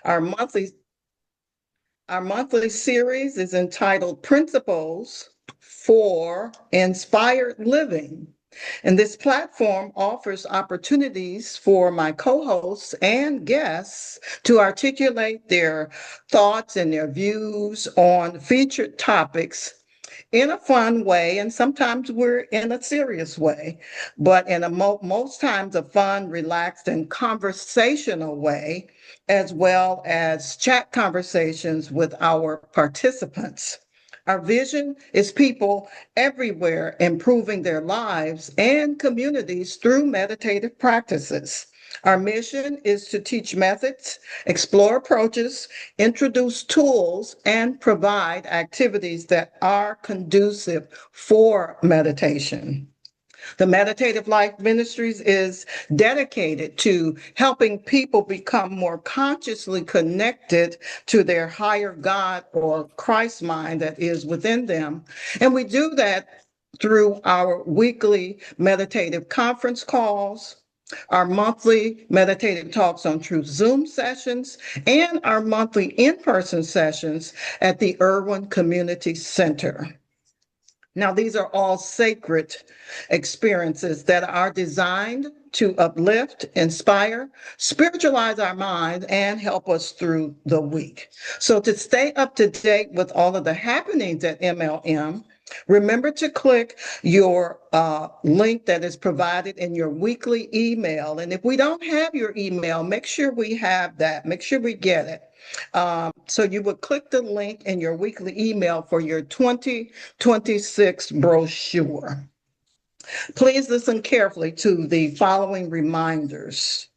Our monthly our monthly series is entitled Principles for Inspired Living. And this platform offers opportunities for my co-hosts and guests to articulate their thoughts and their views on featured topics in a fun way, and sometimes we're in a serious way, but in most times a fun, relaxed, and conversational way, as well as chat conversations with our participants. Our vision is people everywhere improving their lives and communities through meditative practices. Our mission is to teach methods, explore approaches, introduce tools, and provide activities that are conducive for meditation. The Meditative Life Ministries is dedicated to helping people become more consciously connected to their higher God or Christ mind that is within them. And we do that through our weekly meditative conference calls, our monthly meditative talks on truth Zoom sessions, and our monthly in-person sessions at the Irwin Community Center. Now, these are all sacred experiences that are designed to uplift, inspire, spiritualize our mind, and help us through the week. So to stay up to date with all of the happenings at MLM, remember to click your link that is provided in your weekly email. And if we don't have your email, make sure we have that. Make sure we get it. So you would click the link in your weekly email for your 2026 brochure. Please listen carefully to the following reminders.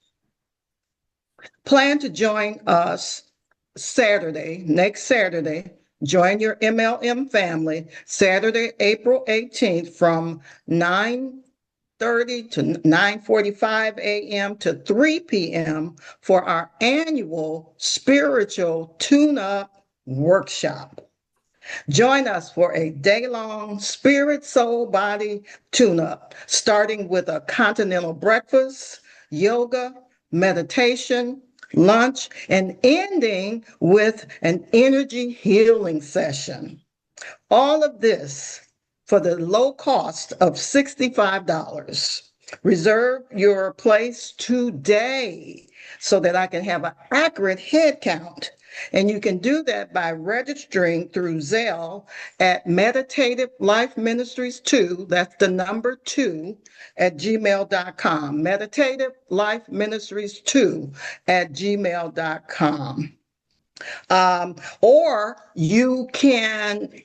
Plan to join us next Saturday. Join your MLM family Saturday, April 18th from 9:30 to 9:45 a.m. to 3 p.m. for our annual spiritual tune-up workshop. Join us for a day-long spirit, soul, body tune-up, starting with a continental breakfast, yoga, meditation, lunch, and ending with an energy healing session. All of this for the low cost of $65. Reserve your place today so that I can have an accurate head count. And you can do that by registering through Zelle at Meditative Life Ministries 2, that's the number 2, at gmail.com. Meditative Life Ministries 2 at gmail.com. Or you can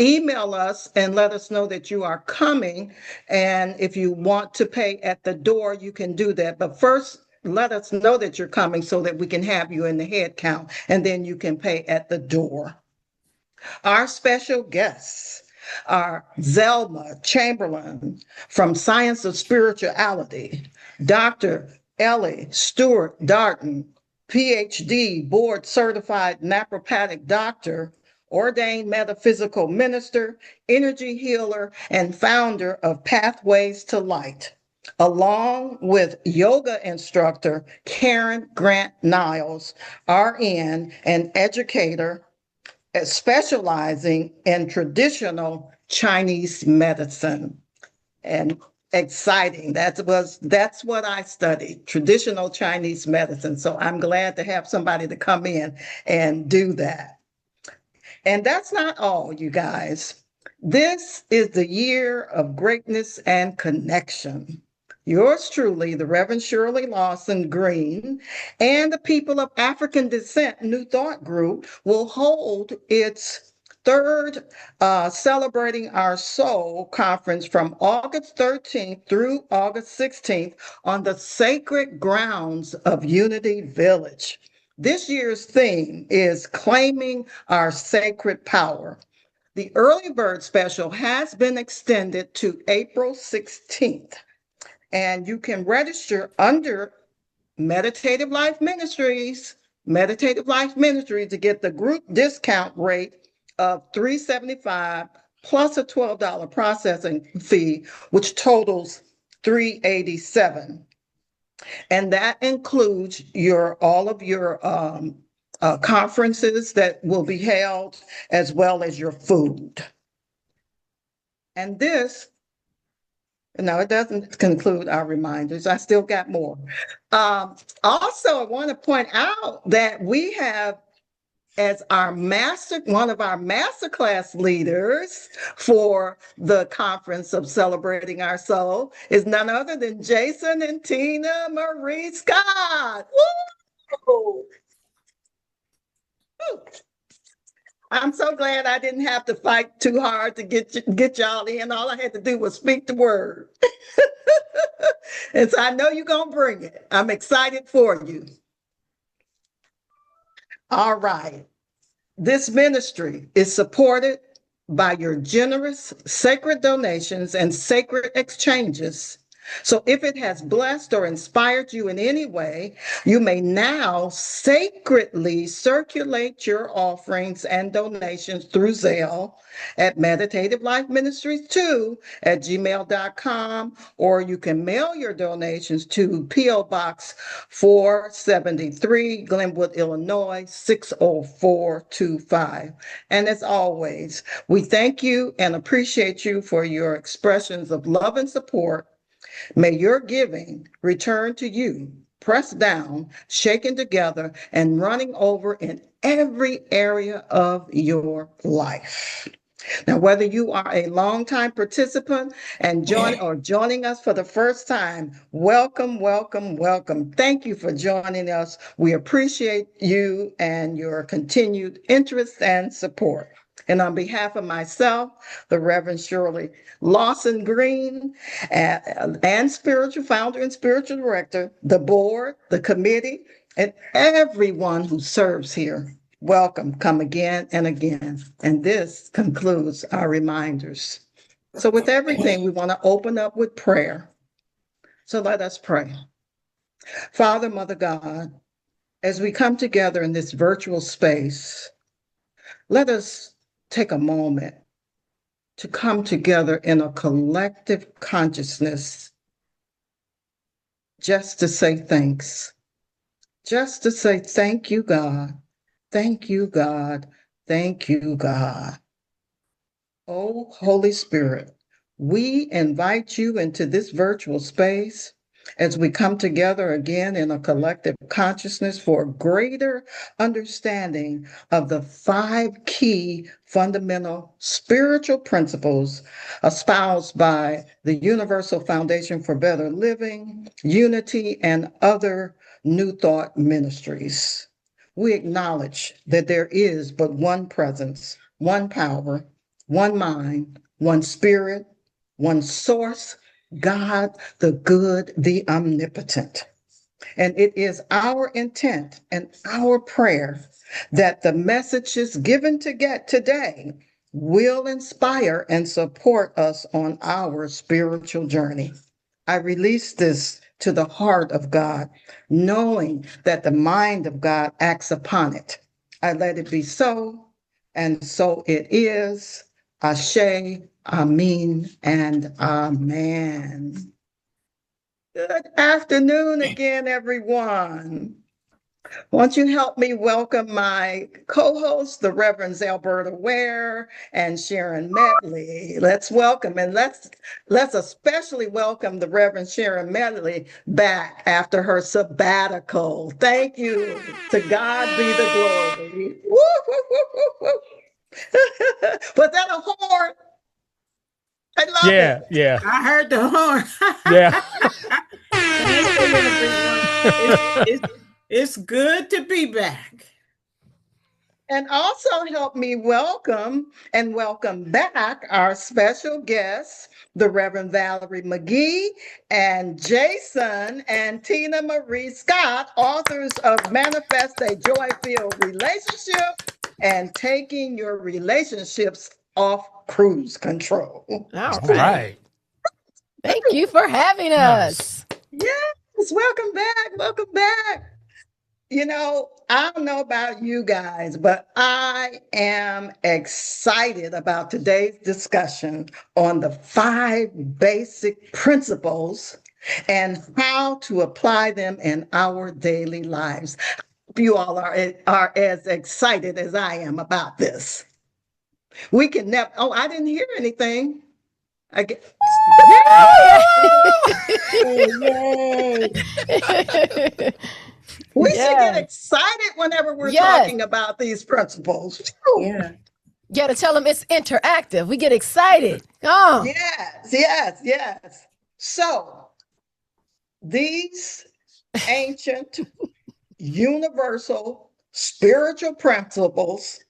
email us and let us know that you are coming. And if you want to pay at the door, you can do that. But first, let us know that you're coming so that we can have you in the head count, and then you can pay at the door. Our special guests are Zelma Chamberlain from Science of Spirituality, Dr. Ellie Stewart Darton, PhD, board certified naturopathic doctor, ordained metaphysical minister, energy healer, and founder of Pathways to Light, along with yoga instructor Karen Grant Niles, RN, and educator specializing in traditional Chinese medicine. And exciting. That's what I studied, traditional Chinese medicine. So I'm glad to have somebody to come in and do that. And that's not all, you guys. This is the year of greatness and connection. Yours truly, the Reverend Shirley Lawson Green, and the People of African Descent New Thought Group will hold its third Celebrating Our Soul conference from August 13th through August 16th on the sacred grounds of Unity Village. This year's theme is Claiming Our Sacred Power. The early bird special has been extended to April 16th, and you can register under Meditative Life Ministries to get the group discount rate of $375 plus a $12 processing fee, which totals $387. And that includes all of your conferences that will be held, as well as your food. And this, no, it doesn't conclude our reminders. I still got more. Also, I want to point out that we have as one of our masterclass leaders for the conference of Celebrating Our Soul is none other than Jason and Tina Marie Scott. Woo! Woo! I'm so glad I didn't have to fight too hard to get y'all in. All I had to do was speak the word. And so I know you're going to bring it. I'm excited for you. All right. This ministry is supported by your generous sacred donations and sacred exchanges. So if it has blessed or inspired you in any way, you may now sacredly circulate your offerings and donations through Zelle at Meditative Life Ministries 2 at gmail.com, or you can mail your donations to P.O. Box 473, Glenwood, Illinois, 60425. And as always, we thank you and appreciate you for your expressions of love and support. May your giving return to you, pressed down, shaken together, and running over in every area of your life. Now, whether you are a longtime participant and joining us for the first time, welcome, welcome, welcome. Thank you for joining us. We appreciate you and your continued interest and support. And on behalf of myself, the Reverend Shirley Lawson Green, and spiritual founder and spiritual director, the board, the committee, and everyone who serves here, welcome, come again and again. And this concludes our reminders. So with everything, we want to open up with prayer. So let us pray. Father, Mother God, as we come together in this virtual space, let us take a moment to come together in a collective consciousness just to say thanks, just to say thank you, God. Thank you, God. Thank you, God. Oh, Holy Spirit, we invite you into this virtual space as we come together again in a collective consciousness for greater understanding of the 5 key fundamental spiritual principles espoused by the Universal Foundation for Better Living, Unity, and other New Thought ministries. We acknowledge that there is but one presence, one power, one mind, one spirit, one source, God, the good, the omnipotent. And it is our intent and our prayer that the messages given today will inspire and support us on our spiritual journey. I release this to the heart of God, knowing that the mind of God acts upon it. I let it be so, and so it is. Ashe, Amen, and Amen. Good afternoon again, everyone. Won't you help me welcome my co-hosts, the Reverends Alberta Ware and Sharon Medley. Let's welcome, and let's especially welcome the Reverend Sharon Medley back after her sabbatical. Thank you. To God be the glory. Woo, woo, woo, woo, woo. Was that a horn? I love it. Yeah. I heard the horn. Yeah. It's good to be back. And also help me welcome back our special guests, the Reverend Valerie McGee and Jason and Tina Marie Scott, authors of Manifest a Joy-Filled Relationship and Taking Your Relationships Off Cruise Control. All right. Thank you for having us. Yes, welcome back. Welcome back. You know, I don't know about you guys, but I am excited about today's discussion on the 5 basic principles and how to apply them in our daily lives. hope you all are as excited as I am about this. We can never, oh, I didn't hear anything. I get, Yay. we should get Yeah. excited whenever we're Yes. talking about these principles. Yeah. You got to tell them it's interactive. We get excited. Oh, Yes. So these ancient, universal, spiritual principles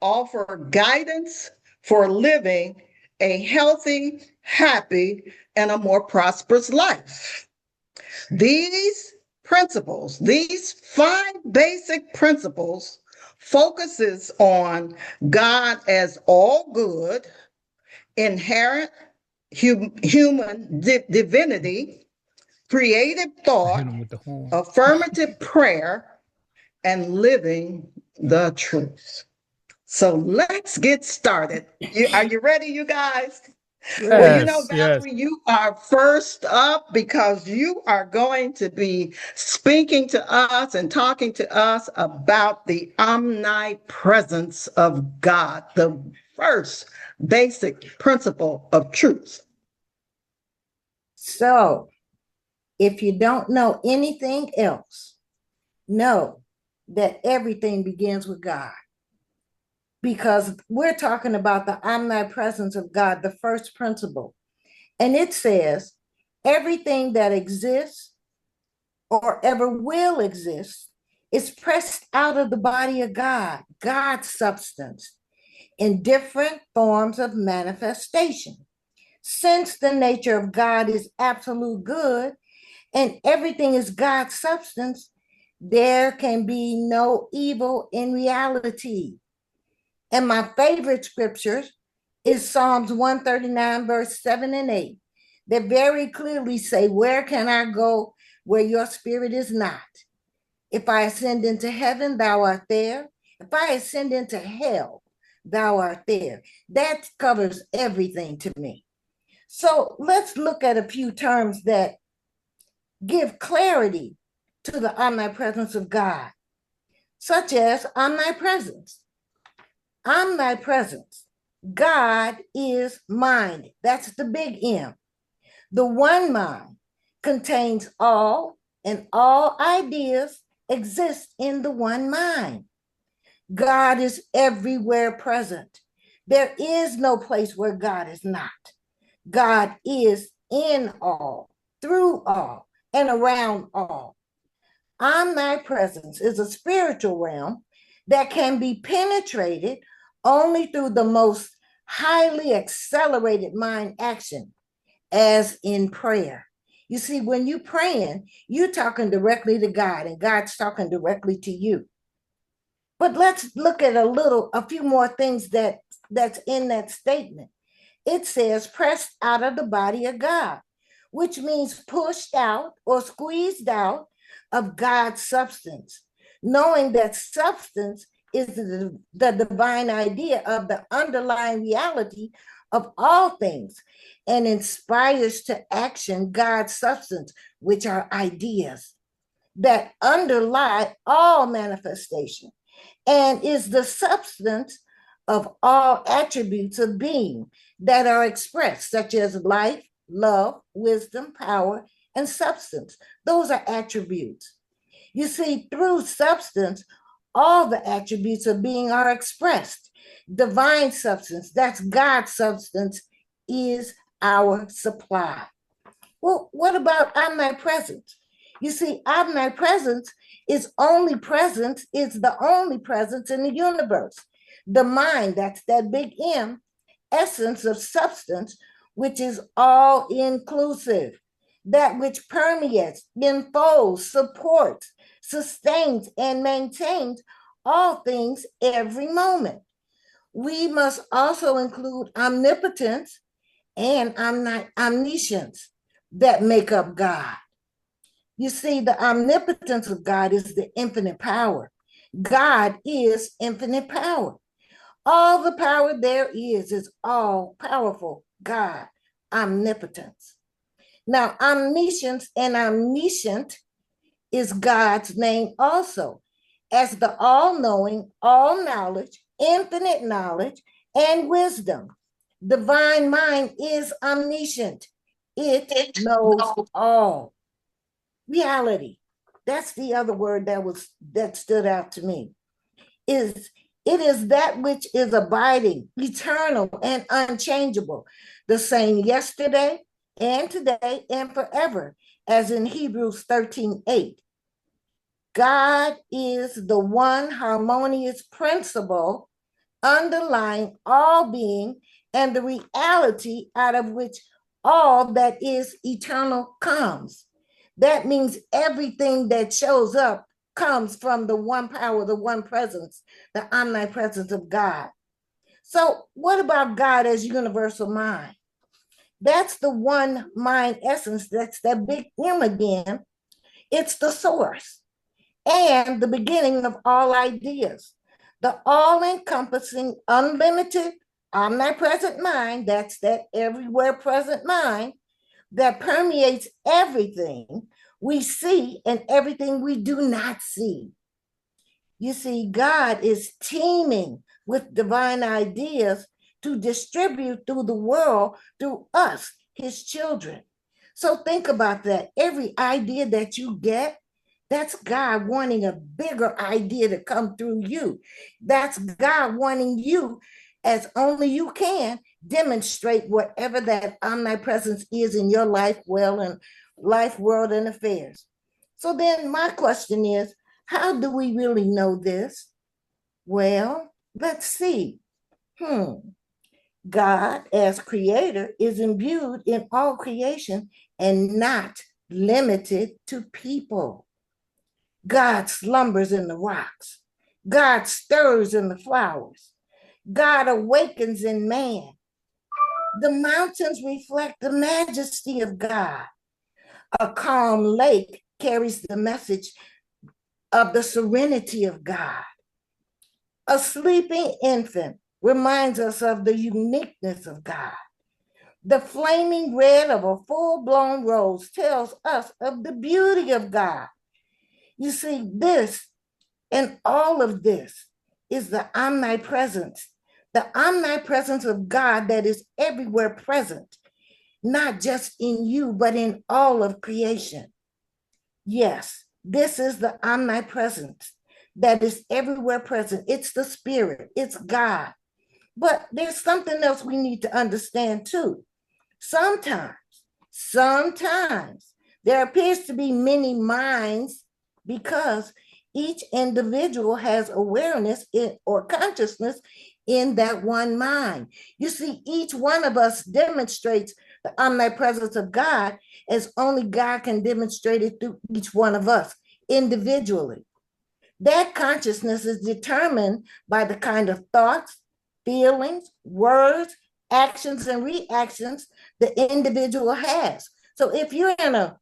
offer guidance for living a healthy, happy, and a more prosperous life. These principles, these 5 basic principles, focuses on God as all good, inherent human divinity, creative thought, affirmative prayer, and living the truth. So let's get started. Are you ready, you guys? Well, you know, Valerie, you are first up because you are going to be speaking to us and talking to us about the omnipresence of God, the first basic principle of truth. So, if you don't know anything else, know that everything begins with God. Because we're talking about the omnipresence of God, the first principle. And it says, everything that exists or ever will exist is pressed out of the body of God, God's substance, in different forms of manifestation. Since the nature of God is absolute good and everything is God's substance, there can be no evil in reality. And my favorite scriptures is Psalms 139, verse 7 and 8, that very clearly say, where can I go where your spirit is not? If I ascend into heaven, thou art there. If I ascend into hell, thou art there. That covers everything to me. So let's look at a few terms that give clarity to the omnipresence of God, such as omnipresence. Omnipresence. God is mind. That's the big M. The one mind contains all, and all ideas exist in the one mind. God is everywhere present. There is no place where God is not. God is in all, through all, and around all. Omnipresence is a spiritual realm that can be penetrated only through the most highly accelerated mind action, as in prayer. You see, when you're praying, you're talking directly to God, and God's talking directly to you. But let's look at a few more things that's in that statement. It says pressed out of the body of God, which means pushed out or squeezed out of God's substance, knowing that substance is the divine idea of the underlying reality of all things and inspires to action God's substance, which are ideas that underlie all manifestation and is the substance of all attributes of being that are expressed, such as life, love, wisdom, power, and substance. Those are attributes. You see, through substance, all the attributes of being are expressed. Divine substance, that's God's substance, is our supply. Well, what about omnipresence? You see, omnipresence is the only presence in the universe. The mind, that's that big M, essence of substance, which is all inclusive, that which permeates, enfolds, supports, sustains, and maintains all things every moment. We must also include omnipotence and omniscience that make up God. You see, the omnipotence of God is the infinite power. God is infinite power. All the power there is all powerful God, omnipotence. Now, omniscience and omniscient is God's name also. as the all-knowing, all-knowledge, infinite knowledge, and wisdom. Divine mind is omniscient. It knows all. Reality. That's the other word that stood out to me. It is that which is abiding, eternal, and unchangeable, the same yesterday and today and forever, as in Hebrews 13:8. God is the one harmonious principle underlying all being and the reality out of which all that is eternal comes. That means everything that shows up comes from the one power, the one presence, the omnipresence of God. So, what about God as universal mind? That's the one mind essence. That's that big M again. It's the source and the beginning of all ideas. The all encompassing, unlimited, omnipresent mind, that's that everywhere present mind that permeates everything we see and everything we do not see. You see, God is teeming with divine ideas to distribute through the world through us, his children. So think about that. Every idea that you get, that's God wanting a bigger idea to come through you. That's God wanting you, as only you can, demonstrate whatever that omnipresence is in your life, well, and life, world, and affairs. So then my question is, how do we really know this? Well, let's see. God, as creator, is imbued in all creation and not limited to people. God slumbers in the rocks. God stirs in the flowers. God awakens in man. The mountains reflect the majesty of God. A calm lake carries the message of the serenity of God. A sleeping infant reminds us of the uniqueness of God. The flaming red of a full-blown rose tells us of the beauty of God. You see, this and all of this is the omnipresence of God that is everywhere present, not just in you, but in all of creation. Yes, this is the omnipresence that is everywhere present. It's the Spirit, it's God. But there's something else we need to understand too. Sometimes there appears to be many minds because each individual has awareness or consciousness in that one mind. You see, each one of us demonstrates the omnipresence of God as only God can demonstrate it through each one of us individually. That consciousness is determined by the kind of thoughts, feelings, words, actions, and reactions the individual has. So if you're in an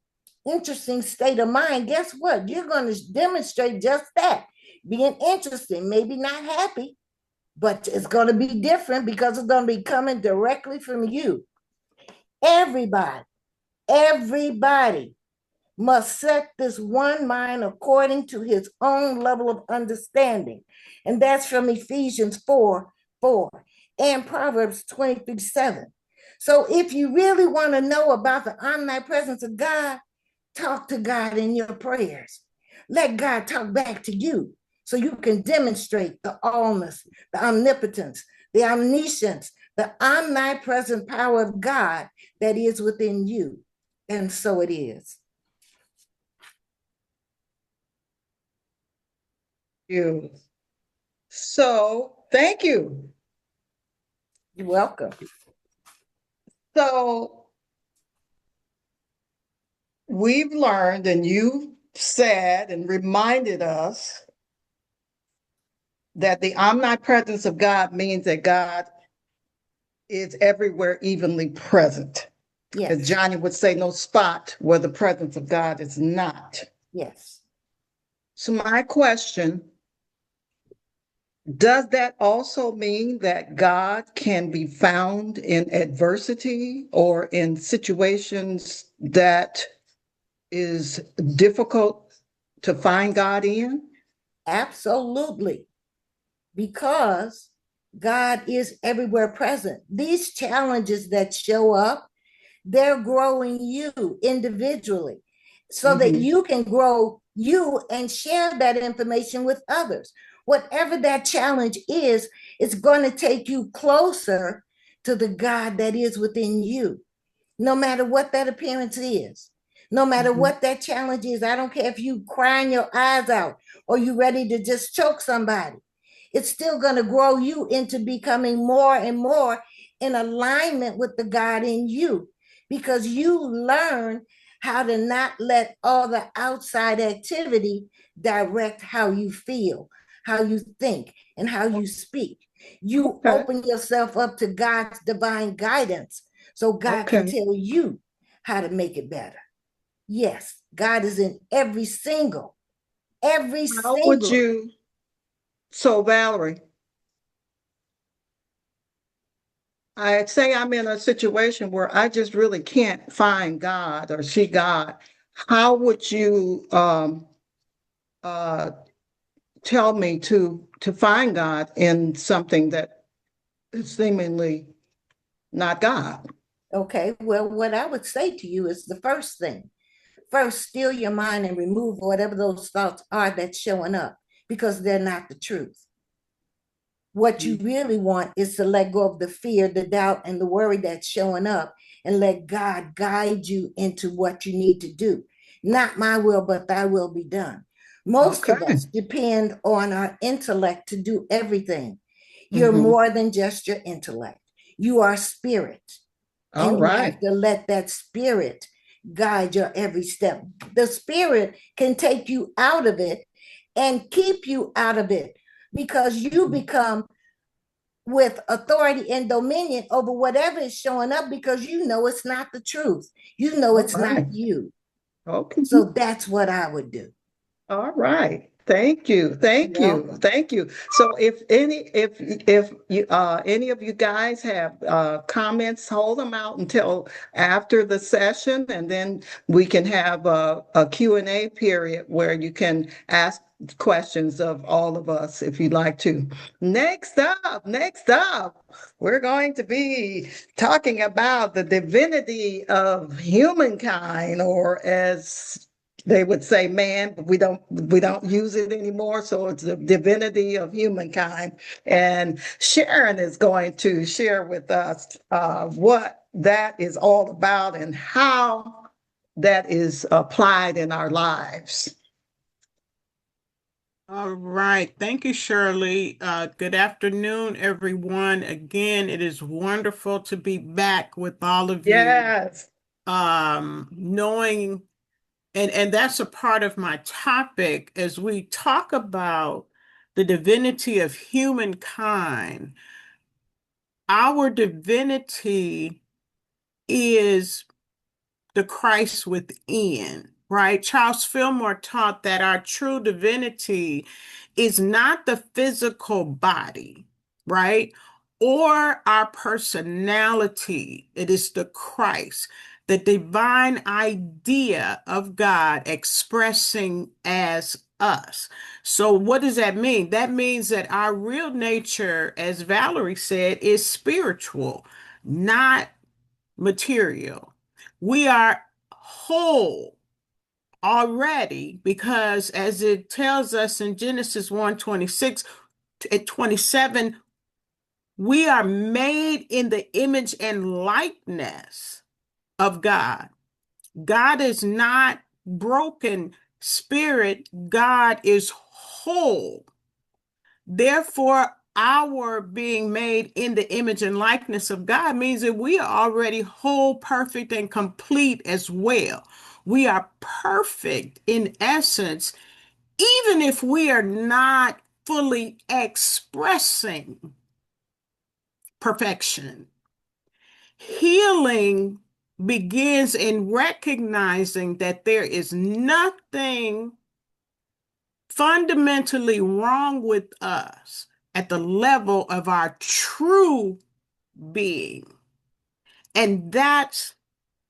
interesting state of mind, guess what? You're going to demonstrate just that. Being interesting, maybe not happy, but it's going to be different because it's going to be coming directly from you. Everybody must set this one mind according to his own level of understanding. And that's from Ephesians 4:4 and Proverbs 23:7. So if you really want to know about the omnipresence of God, talk to God in your prayers. Let God talk back to you so you can demonstrate the allness, the omnipotence, the omniscience, the omnipresent power of God that is within you. And so it is. So, thank you. You're welcome. So, we've learned, and you said and reminded us that the omnipresence of God means that God is everywhere evenly present. Yes. As Johnny would say, no spot where the presence of God is not. Yes. So my question, does that also mean that God can be found in adversity or in situations that is difficult to find God in? Absolutely. Because God is everywhere present. These challenges that show up, they're growing you individually so that Mhm. you can grow you and share that information with others. Whatever that challenge is, it's going to take you closer to the God that is within you, no matter what that appearance is, no matter Mhm. what that challenge is. I don't care if you crying your eyes out or you ready to just choke somebody. It's still going to grow you into becoming more and more in alignment with the God in you, because you learn how to not let all the outside activity direct how you feel, how you think, and how you speak. You Okay. open yourself up to God's divine guidance so God can Okay. tell you how to make it better. Yes, God is in every How would single. you, so Valerie, I'd say I'm in a situation where I just really can't find God or see God. How would you uh, tell me to find God in something that is seemingly not God? Okay, well, what I would say to you is the first thing. First, still your mind and remove whatever those thoughts are that's showing up, because they're not the truth. What you really want is to let go of the fear, the doubt, and the worry that's showing up, and let God guide you into what you need to do. Not my will, but thy will be done. Most of Okay. us depend on our intellect to do everything. You're Hmm. more than just your intellect, you are spirit, All and you have right. to let that spirit guide your every step. The spirit can take you out of it and keep you out of it, because you become with authority and dominion over whatever is showing up, because you know it's not the truth. You know All it's not right. you. Okay. So that's what I would do. All right. Thank you. Thank You're you. welcome. Thank you. So if you any of you guys have comments, hold them out until after the session, and then we can have a Q&A period where you can ask questions of all of us if you'd like to. Next up, we're going to be talking about the divinity of humankind, or as they would say man, but we don't use it anymore. So it's the divinity of humankind. And Sharon is going to share with us what that is all about and how that is applied in our lives. All right. Thank you, Shirley. Good afternoon, everyone. Again, it is wonderful to be back with all of you, Yes. knowing, and that's a part of my topic as we talk about the divinity of humankind. Our divinity is the Christ within, right? Charles Fillmore taught that our true divinity is not the physical body, right? Or our personality. It is the Christ, the divine idea of God expressing as us. So, what does that mean? That means that our real nature, as Valerie said, is spiritual, not material. We are whole already because as it tells us in Genesis 1:26 at 27, we are made in the image and likeness of God. God is not broken spirit, God is whole. Therefore, our being made in the image and likeness of God means that we are already whole, perfect, and complete as well. We are perfect in essence, even if we are not fully expressing perfection. Healing begins in recognizing that there is nothing fundamentally wrong with us at the level of our true being. And that's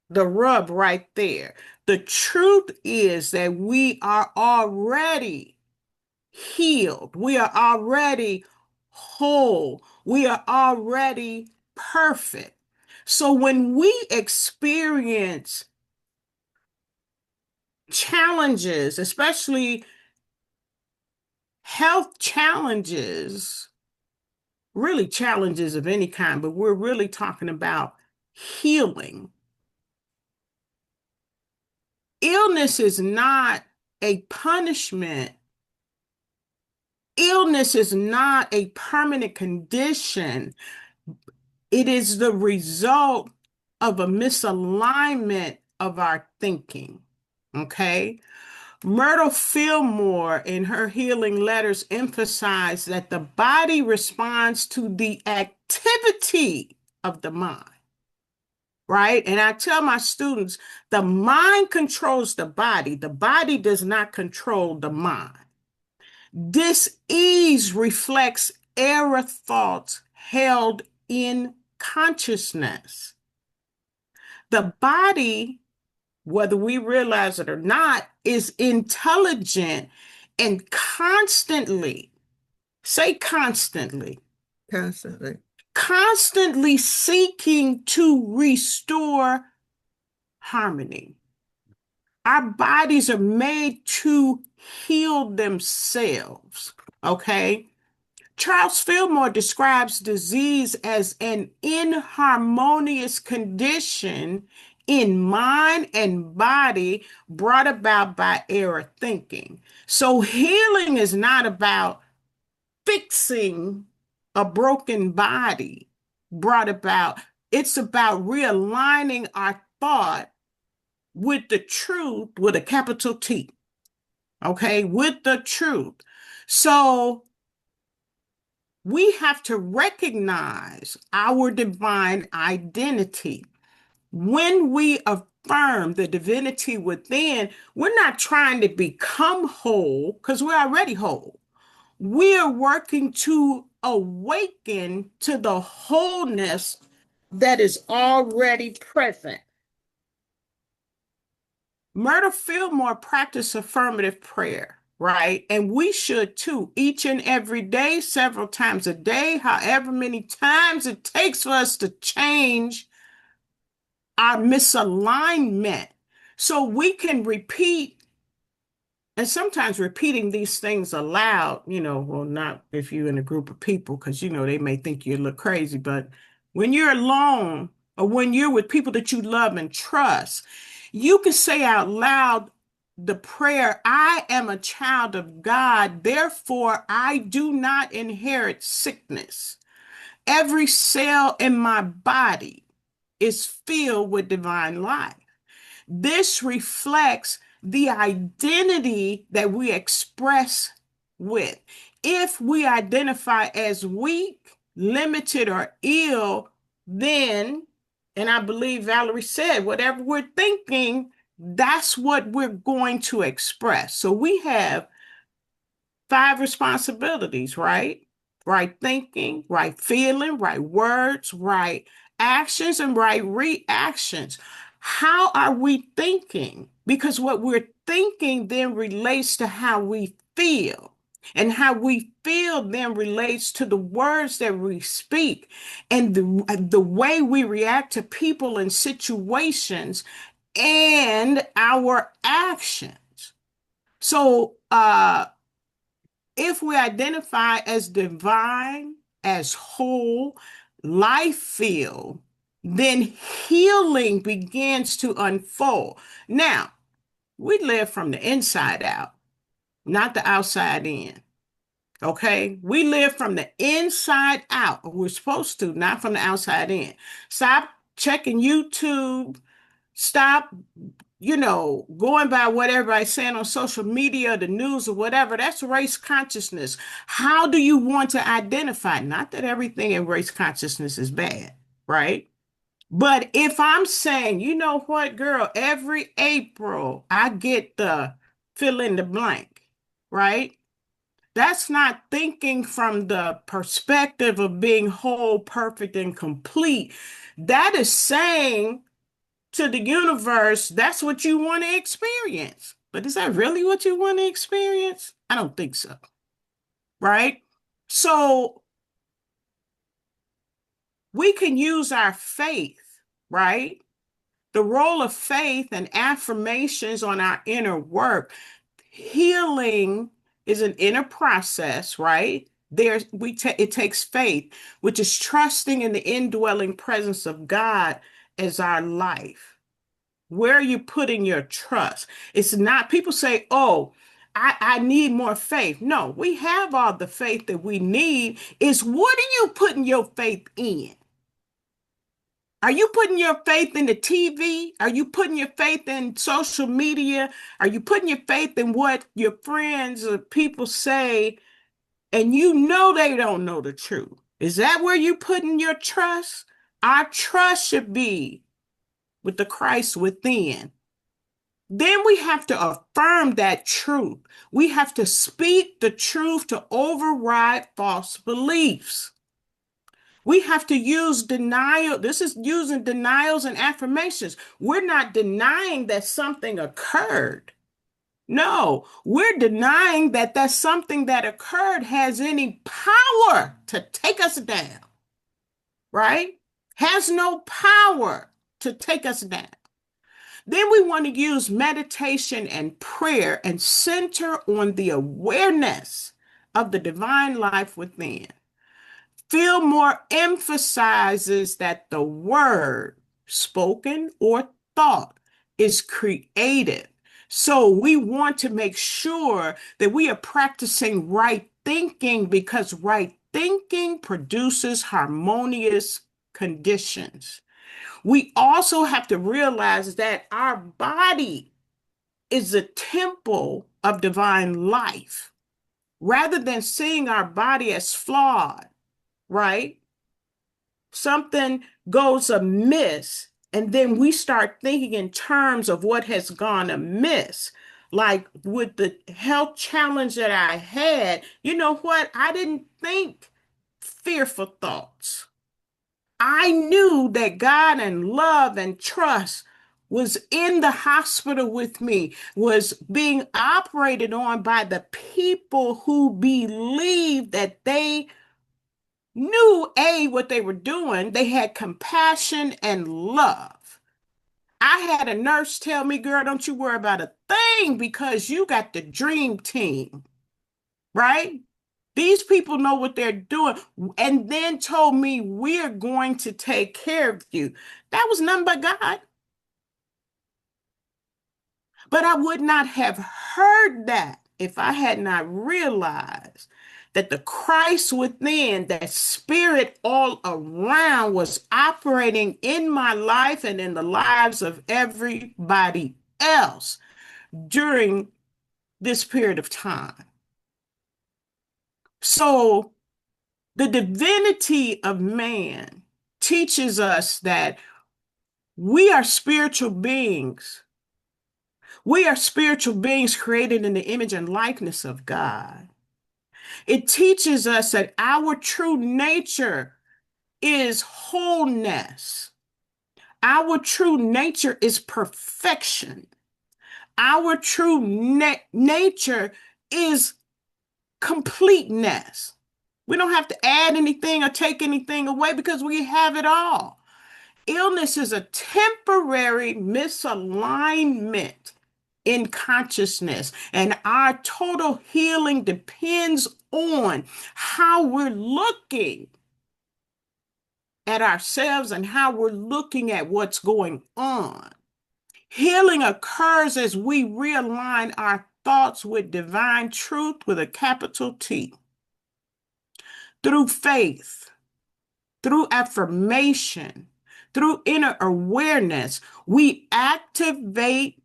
the rub right there. The truth is that we are already healed. We are already whole. We are already perfect. So when we experience challenges, especially health challenges, really challenges of any kind, but we're really talking about healing. Illness is not a punishment. Illness is not a permanent condition. It is the result of a misalignment of our thinking. Okay? Myrtle Fillmore, in her healing letters, emphasized that the body responds to the activity of the mind, right? And I tell my students, the mind controls the body does not control the mind. Dis-ease reflects error thoughts held in consciousness. The body, whether we realize it or not, is intelligent and constantly, say constantly, constantly seeking to restore harmony. Our bodies are made to heal themselves, okay? Charles Fillmore describes disease as an inharmonious condition in mind and body brought about by error thinking. So healing is not about fixing a broken body brought about. It's about realigning our thought with the truth with a capital T, okay? With the truth. So we have to recognize our divine identity. When we affirm the divinity within, we're not trying to become whole because we're already whole. We're working to awaken to the wholeness that is already present. Myrtle Fillmore practiced affirmative prayer, right? And we should too, each and every day, several times a day, however many times it takes for us to change our misalignment so we can repeat. And sometimes repeating these things aloud, well, not if you're in a group of people, because, they may think you look crazy, but when you're alone or when you're with people that you love and trust, you can say out loud the prayer, I am a child of God, therefore I do not inherit sickness. Every cell in my body is filled with divine life. This reflects the identity that we express with. If we identify as weak, limited, or ill, then, and I believe Valerie said, whatever we're thinking, that's what we're going to express. So we have 5 responsibilities, right? Right thinking, right feeling, right words, right actions, and right reactions. How are we thinking? Because what we're thinking then relates to how we feel. And how we feel then relates to the words that we speak and the way we react to people and situations and our actions. So, if we identify as divine, as whole, life filled, then healing begins to unfold. Now, we live from the inside out, not the outside in. Okay? We live from the inside out. We're supposed to, not from the outside in. Stop checking YouTube. Stop going by what everybody's saying on social media, the news, or whatever. That's race consciousness. How do you want to identify? Not that everything in race consciousness is bad, right? But if I'm saying, you know what, girl, every April I get the fill in the blank, right? That's not thinking from the perspective of being whole, perfect, and complete. That is saying to the universe, that's what you want to experience. But is that really what you want to experience? I don't think so. right? So we can use our faith, right? The role of faith and affirmations on our inner work. Healing is an inner process, right? It takes faith, which is trusting in the indwelling presence of God as our life. Where are you putting your trust? It's not, people say, oh, I need more faith. No, we have all the faith that we need. It's what are you putting your faith in? Are you putting your faith in the TV? Are you putting your faith in social media? Are you putting your faith in what your friends or people say and you know they don't know the truth? Is that where you putting your trust? Our trust should be with the Christ within. Then we have to affirm that truth. We have to speak the truth to override false beliefs. We have to use denial. This is using denials and affirmations. We're not denying that something occurred. No, we're denying that that something that occurred has any power to take us down, right? Has no power to take us down. Then we want to use meditation and prayer and center on the awareness of the divine life within. Fillmore emphasizes that the word, spoken or thought, is creative. So we want to make sure that we are practicing right thinking because right thinking produces harmonious conditions. We also have to realize that our body is a temple of divine life. Rather than seeing our body as flawed, right? Something goes amiss, and then we start thinking in terms of what has gone amiss. Like with the health challenge that I had, you know what? I didn't think fearful thoughts. I knew that God and love and trust was in the hospital with me, was being operated on by the people who believed that they knew what they were doing. They had compassion and love. I had a nurse tell me, girl, don't you worry about a thing because you got the dream team, right? These people know what they're doing. And then told me, we're going to take care of you. That was none but God. But I would not have heard that if I had not realized that the Christ within, that spirit all around, was operating in my life and in the lives of everybody else during this period of time. So the divinity of man teaches us that we are spiritual beings. We are spiritual beings created in the image and likeness of God. It teaches us that our true nature is wholeness. Our true nature is perfection. Our true nature is completeness. We don't have to add anything or take anything away because we have it all. Illness is a temporary misalignment in consciousness, and our total healing depends on how we're looking at ourselves and how we're looking at what's going on. Healing occurs as we realign our thoughts with divine truth with a capital T. Through faith, through affirmation, through inner awareness, we activate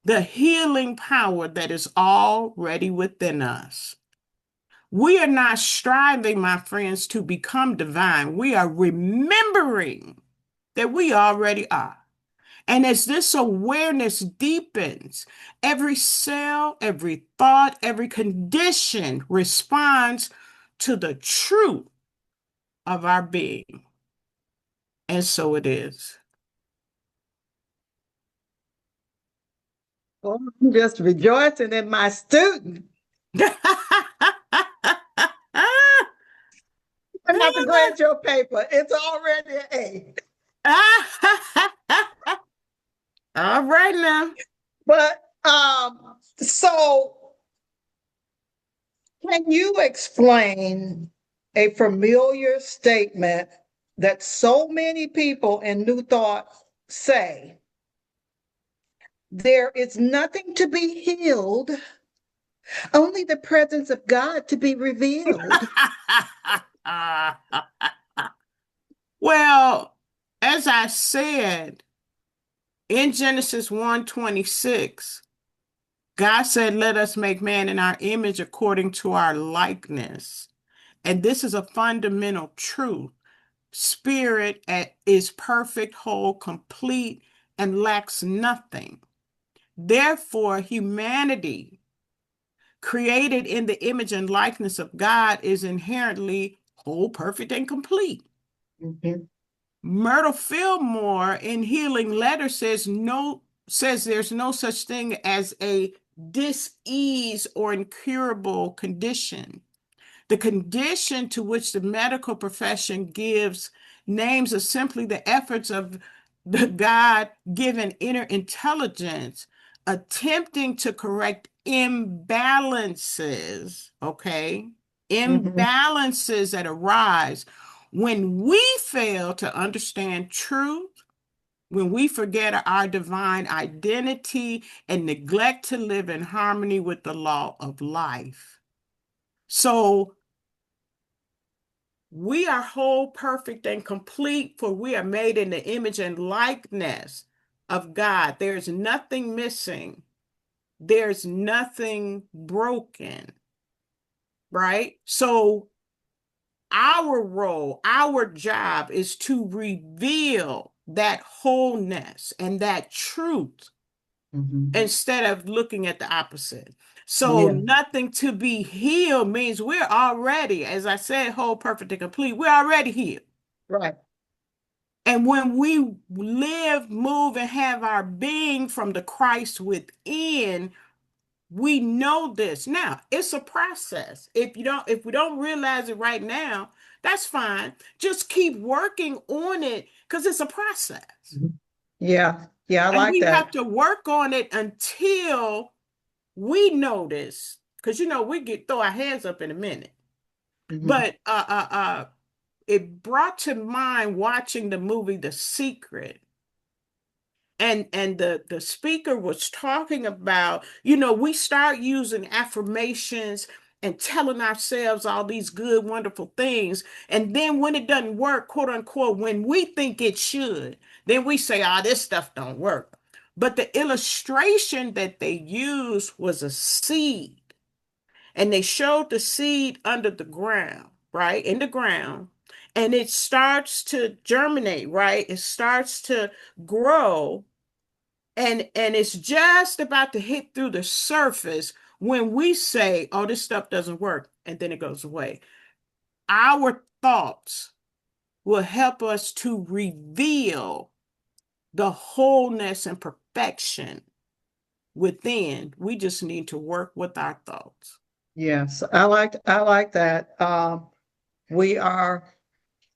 the healing power that is already within us. We are not striving, my friends, to become divine. We are remembering that we already are. And as this awareness deepens, every cell, every thought, every condition responds to the truth of our being. And so it is. Oh, I'm just rejoicing in my student. I have to grade your paper. It's already an A. All right now. But so can you explain a familiar statement that so many people in New Thought say? There is nothing to be healed, only the presence of God to be revealed. Well, as I said, in Genesis 1:26, God said, let us make man in our image according to our likeness. And this is a fundamental truth. Spirit is perfect, whole, complete, and lacks nothing. Therefore, humanity, created in the image and likeness of God, is inherently whole, perfect, and complete. Mm-hmm. Myrtle Fillmore in Healing Letter says there's no such thing as a dis-ease or incurable condition. The condition to which the medical profession gives names are simply the efforts of the God-given inner intelligence attempting to correct imbalances, okay? Mm-hmm. Imbalances that arise when we fail to understand truth, when we forget our divine identity and neglect to live in harmony with the law of life. So we are whole, perfect, and complete, for we are made in the image and likeness of God. There's nothing missing. There's nothing broken, right? So our role, our job is to reveal that wholeness and that truth Mm-hmm. instead of looking at the opposite. So Yeah. nothing to be healed means we're already, as I said, whole, perfect, and complete. We're already healed. Right. And when we live, move, and have our being from the Christ within, we know this. Now, it's a process. If we don't realize it right now, that's fine. Just keep working on it because it's a process. Yeah. Yeah, I And like we have that. to work on it until we notice, because we get throw our hands up in a minute. Mm-hmm. But it brought to mind watching the movie The Secret. And the speaker was talking about, we start using affirmations and telling ourselves all these good, wonderful things. And then when it doesn't work, quote unquote, when we think it should, then we say, this stuff don't work. But the illustration that they used was a seed. And they showed the seed under the ground, right? In the ground. And it starts to germinate, right? It starts to grow, and it's just about to hit through the surface when we say, this stuff doesn't work, and then it goes away. Our thoughts will help us to reveal the wholeness and perfection within. We just need to work with our thoughts. Yes, I like that. We are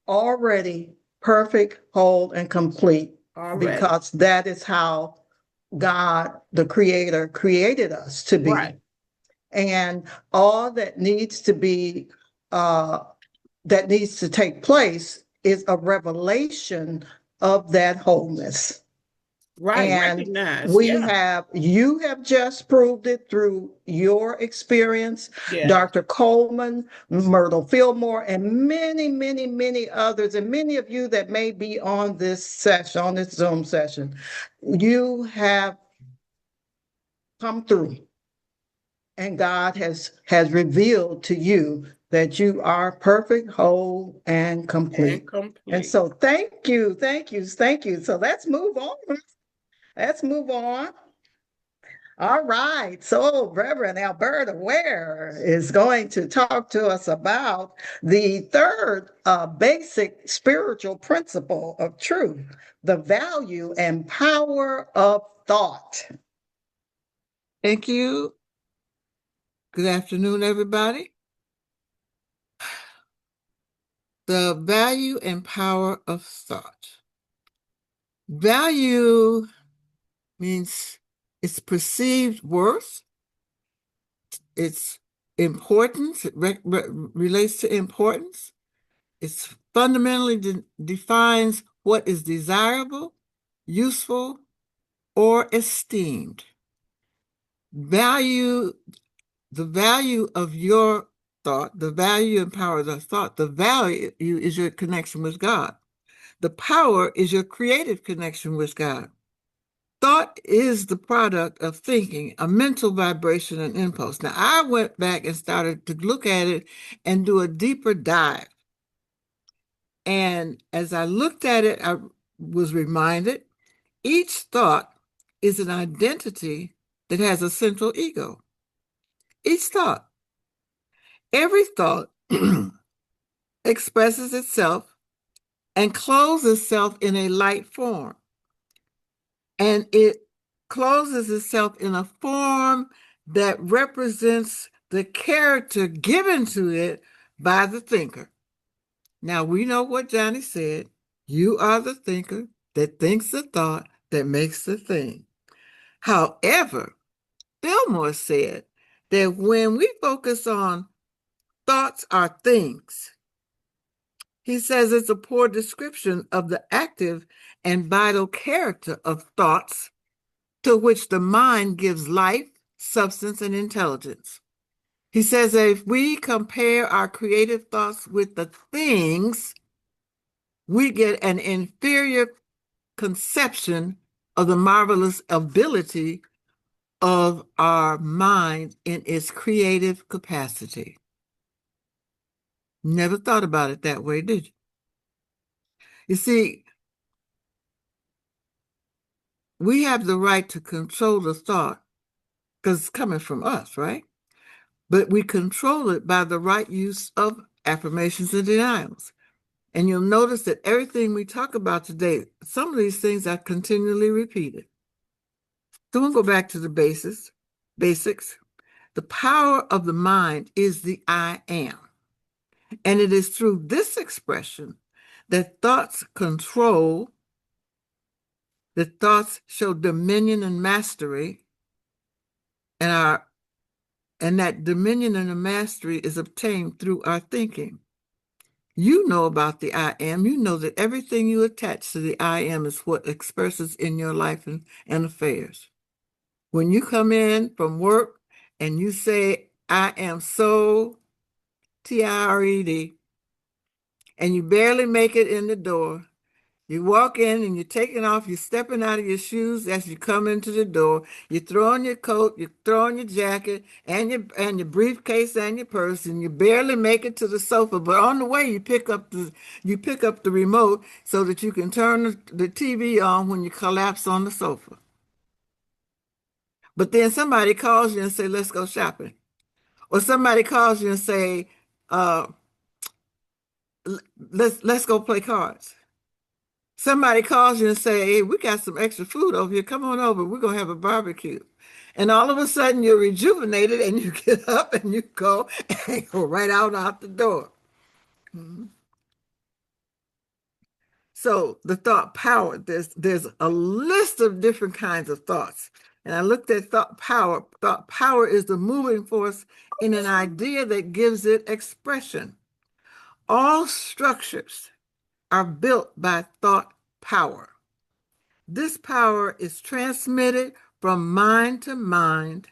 already perfect, whole, and complete Already. because that is how God, the Creator, created us to be. Right. And all that needs to be that needs to take place is a revelation of that wholeness. Right. And Recognize. Yeah. you have just proved it through your experience, Yeah. Dr. Coleman, Myrtle Fillmore, and many, many, many others, and many of you that may be on this session, on this Zoom session. You have come through, and God has revealed to you that you are perfect, whole, and complete. And And complete. so thank you, thank you, thank you. So let's move on. Let's move on. All right. So Reverend Alberta Ware is going to talk to us about the third basic spiritual principle of truth, the value and power of thought. Thank you. Good afternoon, everybody. The value and power of thought. Value means it's perceived worth, it's importance, it relates to importance. It fundamentally defines what is desirable, useful, or esteemed. Value, the value of your thought, the value and power of the thought, the value is your connection with God. The power is your creative connection with God. Thought is the product of thinking, a mental vibration and impulse. Now, I went back and started to look at it and do a deeper dive. And as I looked at it, I was reminded each thought is an identity that has a central ego. Each thought, every thought expresses itself and clothes itself in a light form. And it clothes itself in a form that represents the character given to it by the thinker. Now, we know what Johnny said. You are the thinker that thinks the thought that makes the thing. However, Fillmore said that when we focus on thoughts are things, he says it's a poor description of the active and vital character of thoughts to which the mind gives life, substance, and intelligence. He says that if we compare our creative thoughts with the things, we get an inferior conception of the marvelous ability of our mind in its creative capacity. Never thought about it that way, did you? You see, we have the right to control the thought because it's coming from us, right? But we control it by the right use of affirmations and denials. And you'll notice that everything we talk about today, some of these things are continually repeated. So we'll go back to the basics. The power of the mind is the I am. And it is through this expression that thoughts control, that thoughts show dominion and mastery, and that dominion and the mastery is obtained through our thinking. You know about the I am. You know that everything you attach to the I am is what expresses in your life and affairs. When you come in from work and you say, I am so TIRED, and you barely make it in the door, you walk in and you're taking off, you're stepping out of your shoes as you come into the door. You throw on your coat, you throw on your jacket and your briefcase and your purse, and you barely make it to the sofa. But on the way, you pick up the remote so that you can turn the TV on when you collapse on the sofa. But then somebody calls you and say, "Let's go shopping," or somebody calls you and say, "Let's go play cards." Somebody calls you and say, "Hey, we got some extra food over here. Come on over. We're going to have a barbecue." And all of a sudden you're rejuvenated and you get up and you go and go right out the door. So the thought power, there's a list of different kinds of thoughts. And I looked at thought power. Thought power is the moving force in an idea that gives it expression. All structures are built by thought power. This power is transmitted from mind to mind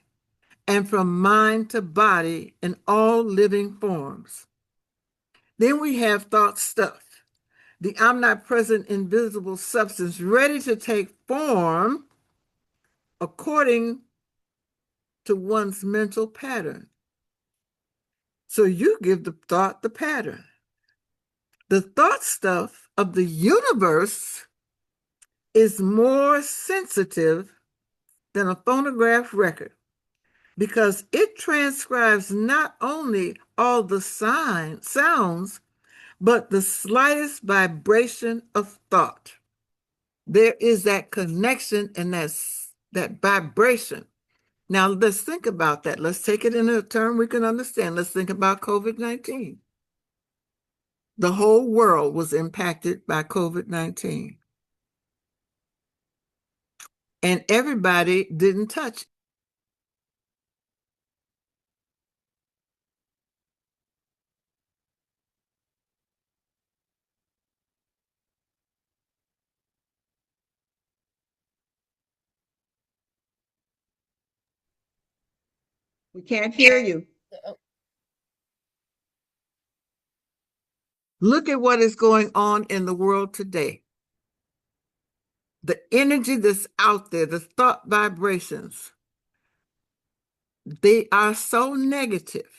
and from mind to body in all living forms. Then we have thought stuff, the omnipresent invisible substance ready to take form according to one's mental pattern. So you give the thought the pattern. The thought stuff of the universe is more sensitive than a phonograph record because it transcribes not only all the sounds, but the slightest vibration of thought. There is that connection and that vibration. Now let's think about that. Let's take it in a term we can understand. Let's think about COVID-19. The whole world was impacted by COVID-19. And everybody didn't touch. We can't hear you. Look at what is going on in the world today. The energy that's out there, the thought vibrations, they are so negative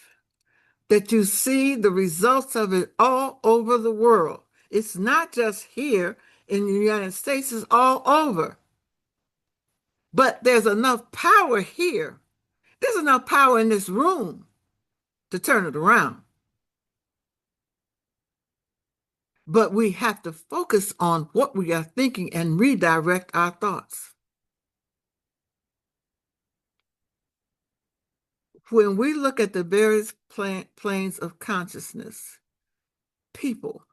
that you see the results of it all over the world. It's not just here in the United States, it's all over. But there's enough power here. There's enough power in this room to turn it around. But we have to focus on what we are thinking and redirect our thoughts. When we look at the various planes of consciousness, people,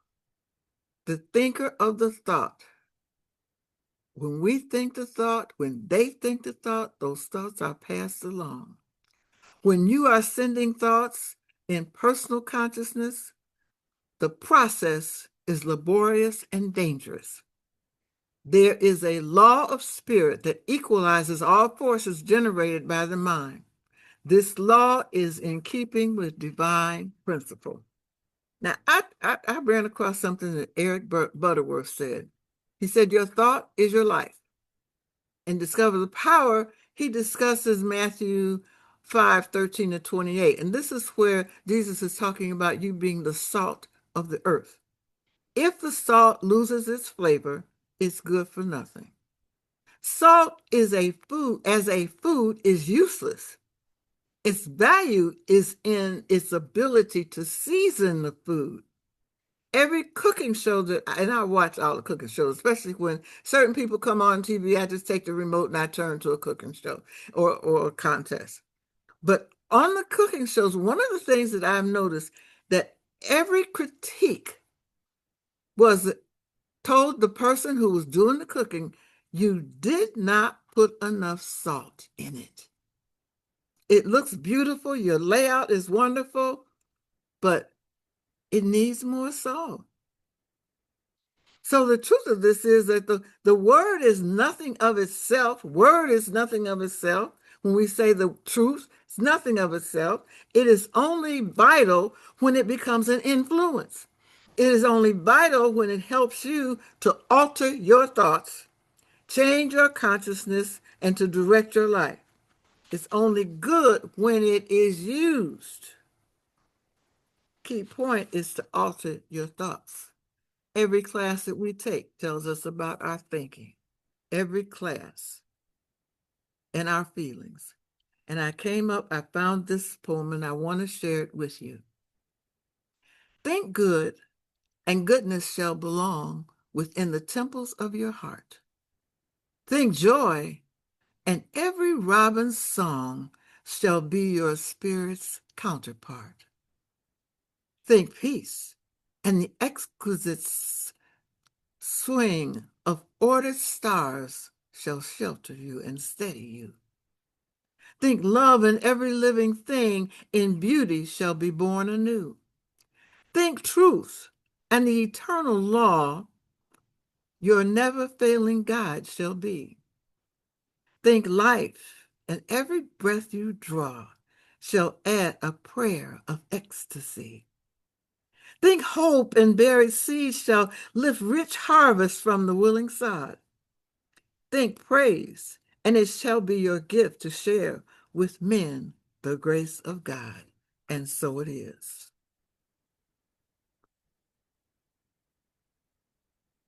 the thinker of the thought, when we think the thought, when they think the thought, those thoughts are passed along. When you are sending thoughts in personal consciousness, the process is laborious and dangerous. There is a law of spirit that equalizes all forces generated by the mind. This law is in keeping with divine principle. Now, I ran across something that Eric Butterworth said. He said, your thought is your life. In Discover the Power, he discusses Matthew 5:13-28. And this is where Jesus is talking about you being the salt of the earth. If the salt loses its flavor, it's good for nothing. Salt is a food, as a food, is useless. Its value is in its ability to season the food. Every cooking show and I watch all the cooking shows, especially when certain people come on TV, I just take the remote and I turn to a cooking show or a contest. But on the cooking shows, one of the things that I've noticed that every critique was told the person who was doing the cooking, you did not put enough salt in it. It looks beautiful, your layout is wonderful, but it needs more salt. So the truth of this is that the word is nothing of itself. Word is nothing of itself. When we say the truth, it's nothing of itself. It is only vital when it becomes an influence. It is only vital when it helps you to alter your thoughts, change your consciousness, and to direct your life. It's only good when it is used. Key point is to alter your thoughts. Every class that we take tells us about our thinking. Every class and our feelings. And I found this poem and I want to share it with you. Think good, and goodness shall belong within the temples of your heart. Think joy, and every robin's song shall be your spirit's counterpart. Think peace, and the exquisite swing of ordered stars shall shelter you and steady you. Think love, and every living thing in beauty shall be born anew. Think truth, and the eternal law your never-failing guide shall be. Think life, and every breath you draw shall add a prayer of ecstasy. Think hope, and buried seeds shall lift rich harvests from the willing sod. Think praise, and it shall be your gift to share with men the grace of God. And so it is.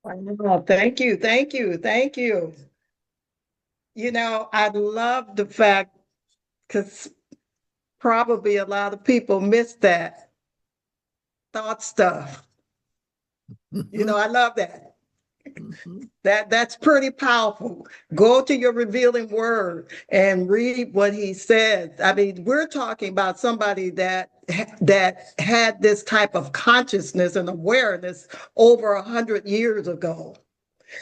Wow, thank you, thank you, thank you. You know, I love the fact, because probably a lot of people miss that thought stuff. You know, I love that. Mhm. That's pretty powerful. Go to your revealing word and read what he said. I mean, we're talking about somebody that had this type of consciousness and awareness over 100 years ago,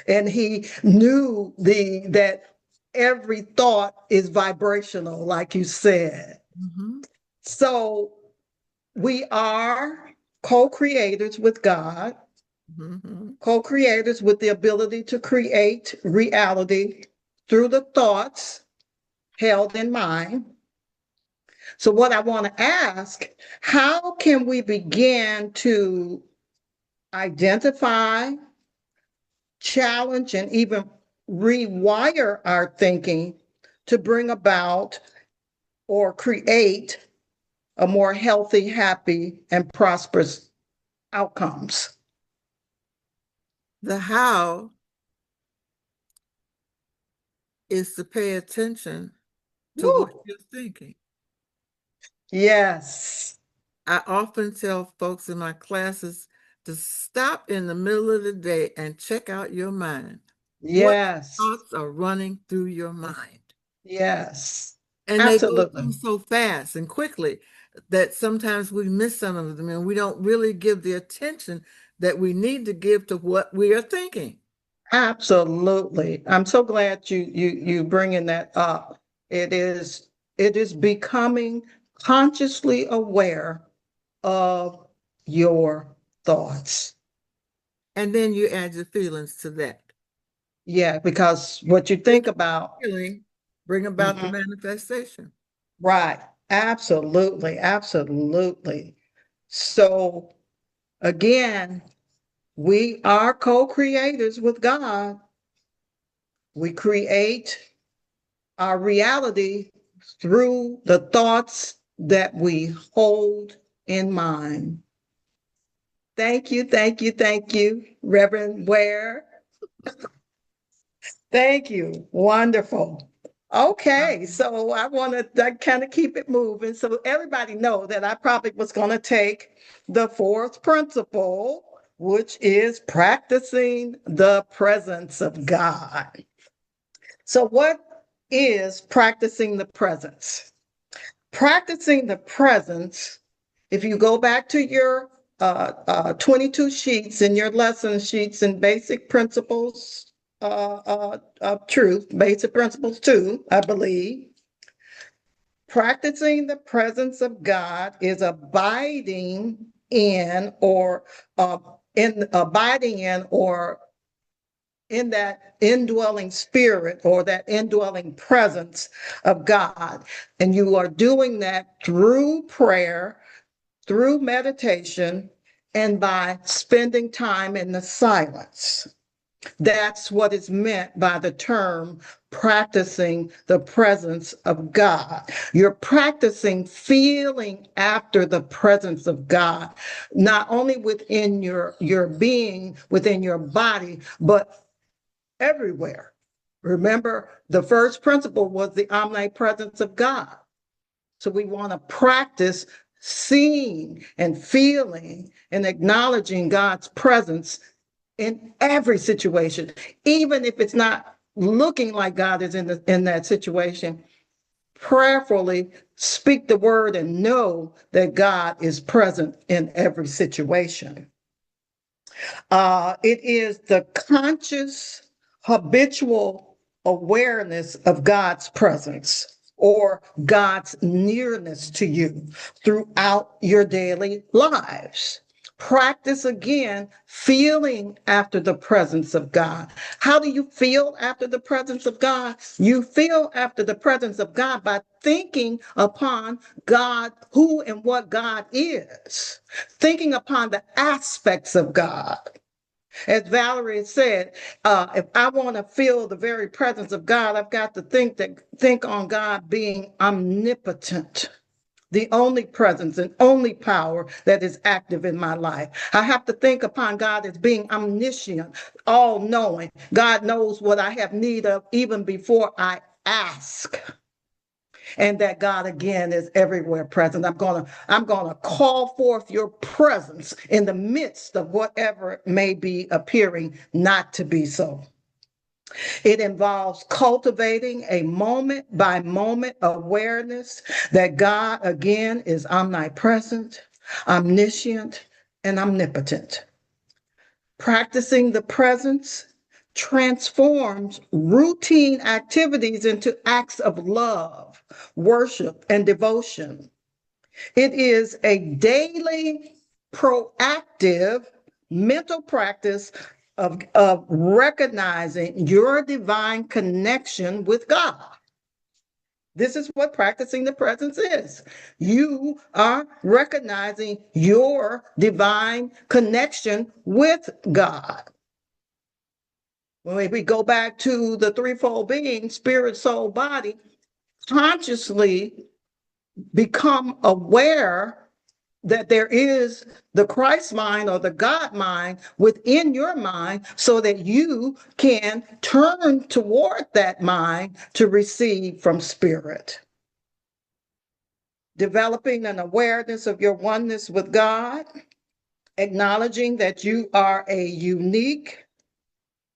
and he knew that every thought is vibrational, like you said. Mhm. So we are co-creators with God, Mhm. co-creators with the ability to create reality through the thoughts held in mind. So what I want to ask, how can we begin to identify, challenge, and even rewire our thinking to bring about or create a more healthy, happy, and prosperous outcomes? The how is to pay attention to what Woo! you're thinking. Yes, I often tell folks in my classes to stop in the middle of the day and check out your mind. What yes, thoughts are running through your mind? yes, And they go absolutely. through so fast and quickly that sometimes we miss some of them and we don't really give the attention that we need to give to what we are thinking. Absolutely. I'm so glad you bringing that up. It is becoming consciously aware of your thoughts. And then you add your feelings to that. Yeah, because what you think about, Feeling bring about the mhm, manifestation. right. Absolutely, absolutely. So again, we are co-creators with God. We create our reality through the thoughts that we hold in mind. Thank you, thank you, thank you, Reverend Ware. Thank you. Wonderful. Okay, so I want to kind of keep it moving so everybody know that I probably was going to take the fourth principle, which is practicing the presence of God. So what is practicing the presence? Practicing the presence, if you go back to your 22 sheets and your lesson sheets and basic principles of truth, basic principles two, I believe, practicing the presence of God is abiding in or in abiding in or in that indwelling spirit or that indwelling presence of God. And you are doing that through prayer, through meditation, and by spending time in the silence. That's what is meant by the term practicing the presence of God. You're practicing feeling after the presence of God, not only within your being, within your body, but everywhere. Remember, the first principle was the omnipresence of God. So we want to practice seeing and feeling and acknowledging God's presence in every situation, even if it's not looking like God is in that situation. Prayerfully speak the word and know that God is present in every situation. It is the conscious, habitual awareness of God's presence or God's nearness to you throughout your daily lives. Practice again feeling after the presence of God. How do you feel after the presence of God? You feel after the presence of God by thinking upon God, who and what God is, thinking upon the aspects of God. As Valerie said, if I want to feel the very presence of God, I've got to think on God being omnipotent, the only presence and only power that is active in my life. I have to think upon God as being omniscient, all knowing. God knows what I have need of even before I ask. and that God again is everywhere present. I'm gonna call forth your presence in the midst of whatever may be appearing not to be so. It involves cultivating a moment by moment awareness that God again is omnipresent, omniscient, and omnipotent. Practicing the presence transforms routine activities into acts of love, worship, and devotion. It is a daily, proactive mental practice of recognizing your divine connection with God. This is what practicing the presence is. You are recognizing your divine connection with God. When we go back to the threefold being, spirit, soul, body, consciously become aware that there is the Christ mind or the God mind within your mind so that you can turn toward that mind to receive from spirit. Developing an awareness of your oneness with God, acknowledging that you are a unique,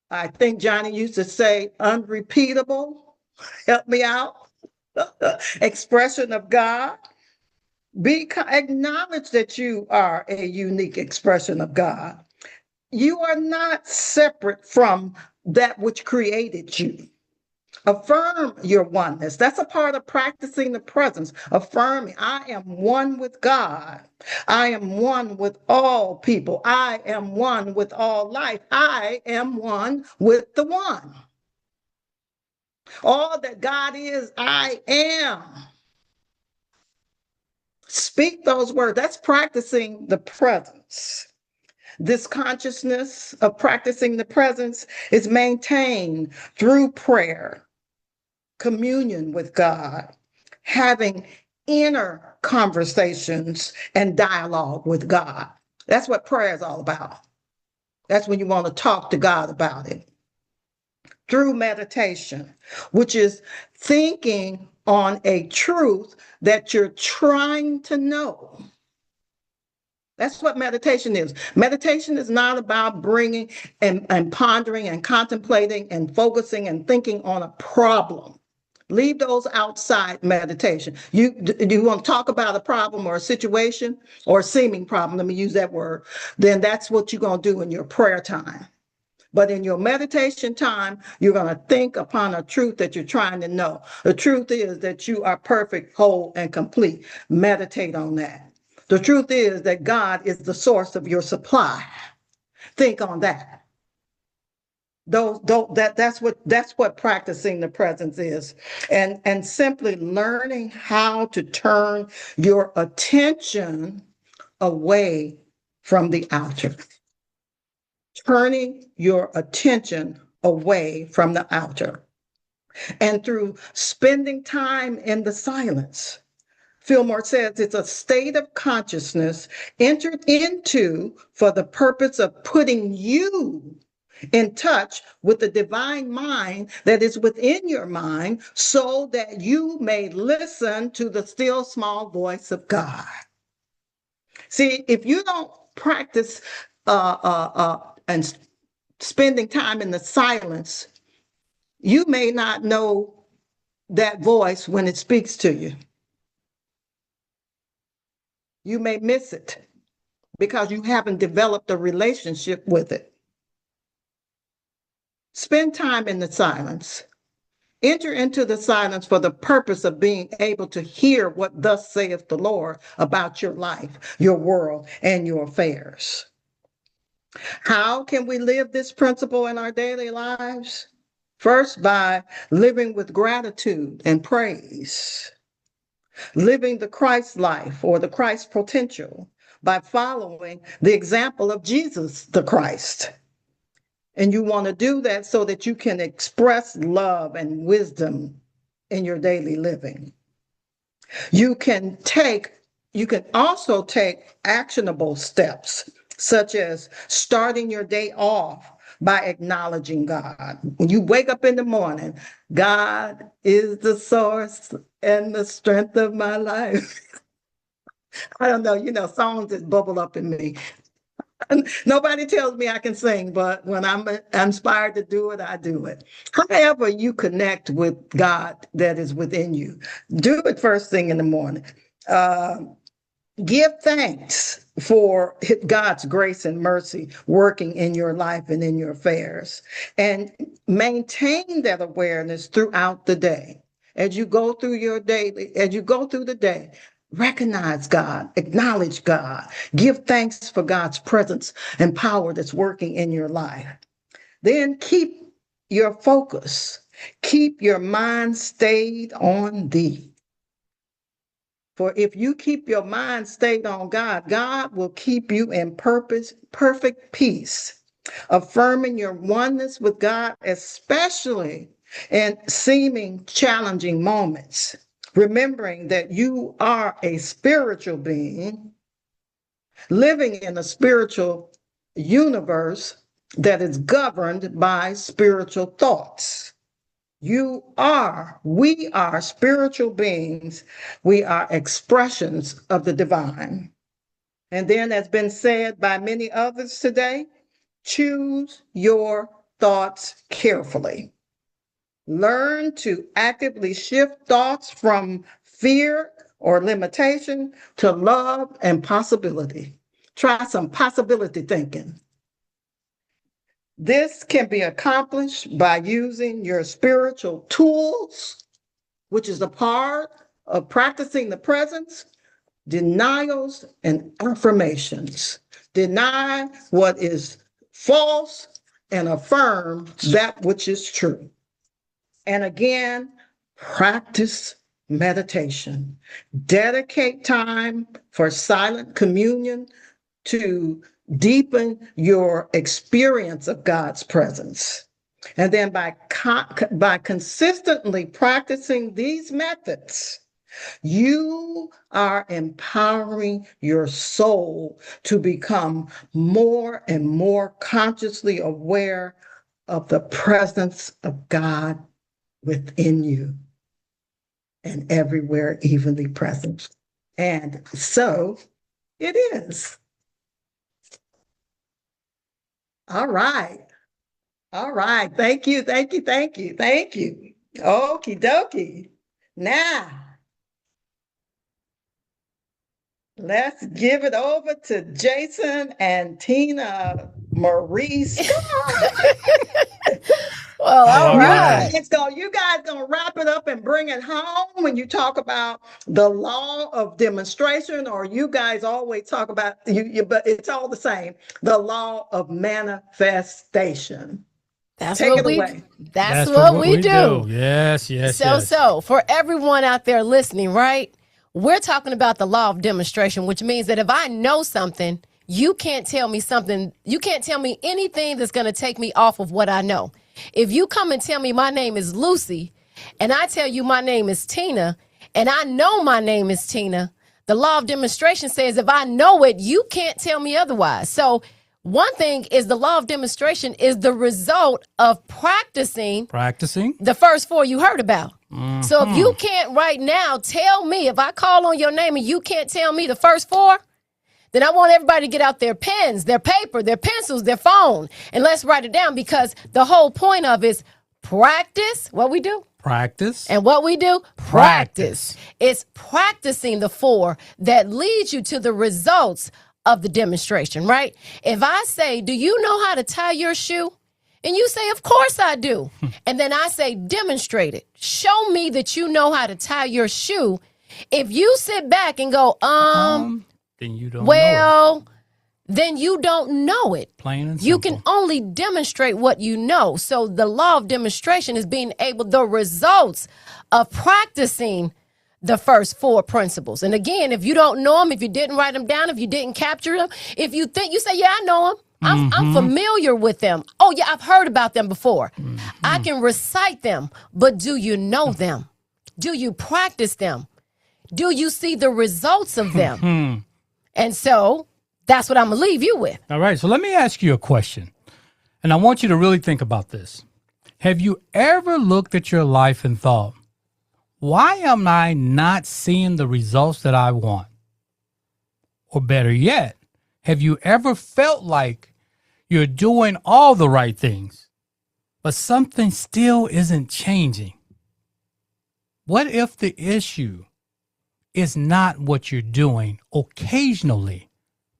I think Johnny used to say, unrepeatable, help me out, expression of God. Acknowledge that you are a unique expression of God. You are not separate from that which created you. Affirm your oneness. That's a part of practicing the presence. Affirming, I am one with God. I am one with all people. I am one with all life. I am one with the one. All that God is, I am. Speak those words. That's practicing the presence. This consciousness of practicing the presence is maintained through prayer, communion with God, having inner conversations and dialogue with God. That's what prayer is all about. That's when you want to talk to God about it. Through meditation, which is thinking on a truth that you're trying to know. That's what meditation is. Meditation is not about bringing and pondering and contemplating and focusing and thinking on a problem. Leave those outside meditation. You want to talk about a problem or a situation or a seeming problem, let me use that word, then that's what you're going to do in your prayer time. But in your meditation time, you're going to think upon a truth that you're trying to know. The truth is that you are perfect, whole, and complete. Meditate on that. The truth is that God is the source of your supply. Think on that. That's what practicing the presence is. And simply learning how to turn your attention away from the outer. Turning your attention away from the outer. And through spending time in the silence, Fillmore says it's a state of consciousness entered into for the purpose of putting you in touch with the divine mind that is within your mind so that you may listen to the still small voice of God. See, if you don't practice and spending time in the silence, you may not know that voice when it speaks to you. You may miss it because you haven't developed a relationship with it. Spend time in the silence. Enter into the silence for the purpose of being able to hear what thus saith the Lord about your life, your world, and your affairs. How can we live this principle in our daily lives? First, by living with gratitude and praise. Living the Christ life or the Christ potential by following the example of Jesus, the Christ. And you want to do that so that you can express love and wisdom in your daily living. You can also take actionable steps, such as starting your day off by acknowledging God. When you wake up in the morning, God is the source and the strength of my life. I don't know, songs that bubble up in me. Nobody tells me I can sing, but when I'm inspired to do it, I do it. However you connect with God that is within you, do it first thing in the morning. Give thanks for God's grace and mercy working in your life and in your affairs, and maintain that awareness throughout the day. As you go through the day, recognize God, acknowledge God, give thanks for God's presence and power that's working in your life. Then keep your focus, keep your mind stayed on thee. For if you keep your mind stayed on God, God will keep you in perfect peace, affirming your oneness with God, especially in seeming challenging moments. Remembering that you are a spiritual being living in a spiritual universe that is governed by spiritual thoughts. We are spiritual beings. We are expressions of the divine. And then, as been said by many others today, choose your thoughts carefully. Learn to actively shift thoughts from fear or limitation to love and possibility. Try some possibility thinking. This can be accomplished by using your spiritual tools, which is a part of practicing the presence, denials and affirmations. Deny what is false and affirm that which is true. And again, practice meditation. Dedicate time for silent communion to deepen your experience of God's presence. And then by consistently practicing these methods, you are empowering your soul to become more and more consciously aware of the presence of God within you and everywhere evenly present. And so it is. All right. All right. Thank you. Thank you. Thank you. Thank you. Okie dokie. Now, let's give it over to Jason and Tina Marie Scott. Well, all right. You guys gonna wrap it up and bring it home when you talk about the law of demonstration, or you guys always talk about but it's all the same. The law of manifestation. That's Take what it away. That's what we do. Yes, yes, yes. So for everyone out there listening, right? We're talking about the law of demonstration, which means that if I know something, you can't tell me something. You can't tell me anything that's going to take me off of what I know. If you come and tell me my name is Lucy, and I tell you my name is Tina, and I know my name is Tina, the law of demonstration says if I know it, you can't tell me otherwise. So one thing is the law of demonstration is the result of practicing the first four you heard about. Mm-hmm. So if you can't right now tell me, if I call on your name and you can't tell me the first four, then I want everybody to get out their pens, their paper, their pencils, their phone, and let's write it down, because the whole point of it is practice. What we do? Practice. And what we do? Practice. It's practicing the four that leads you to the results of the demonstration, right? If I say, do you know how to tie your shoe? And you say, of course I do. And then I say, demonstrate it. Show me that you know how to tie your shoe. If you sit back and go, then you don't know it. Then you don't know it. Plain and simple. You can only demonstrate what you know. So the law of demonstration is the results of practicing the first four principles. And again, if you don't know them, if you didn't write them down, if you didn't capture them, if you think, you say, yeah, I know them. I'm familiar with them. Oh, yeah, I've heard about them before. I can recite them, but do you know them? Do you practice them? Do you see the results of them? And so that's what I'm going to leave you with. All right. So let me ask you a question. And I want you to really think about this. Have you ever looked at your life and thought, why am I not seeing the results that I want? Or better yet, have you ever felt like you're doing all the right things, but something still isn't changing? What if the issue is not what you're doing occasionally,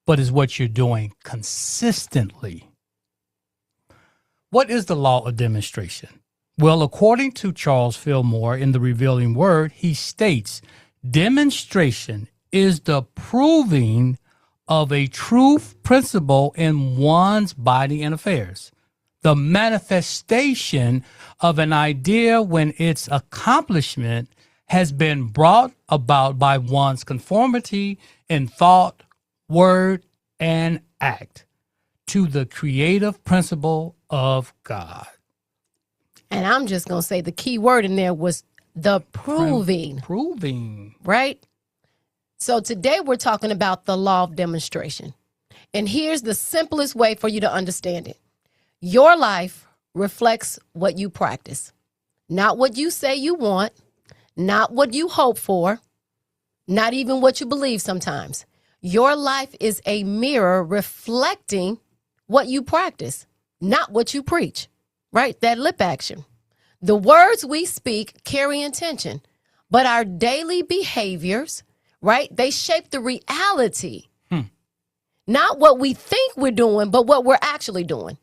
but is what you're doing consistently? What is the law of demonstration? Well, according to Charles Fillmore in The Revealing Word, he states, demonstration is the proving of a truth principle in one's body and affairs, the manifestation of an idea when its accomplishment has been brought about by one's conformity in thought, word, and act to the creative principle of God. And I'm just going to say the key word in there was the proving. Proving. Right? So today we're talking about the law of demonstration. And here's the simplest way for you to understand it. Your life reflects what you practice, not what you say you want, not what you hope for, not even what you believe sometimes. Your life is a mirror reflecting what you practice, not what you preach, right? That lip action. The words we speak carry intention, but our daily behaviors, right? They shape the reality, not what we think we're doing, but what we're actually doing.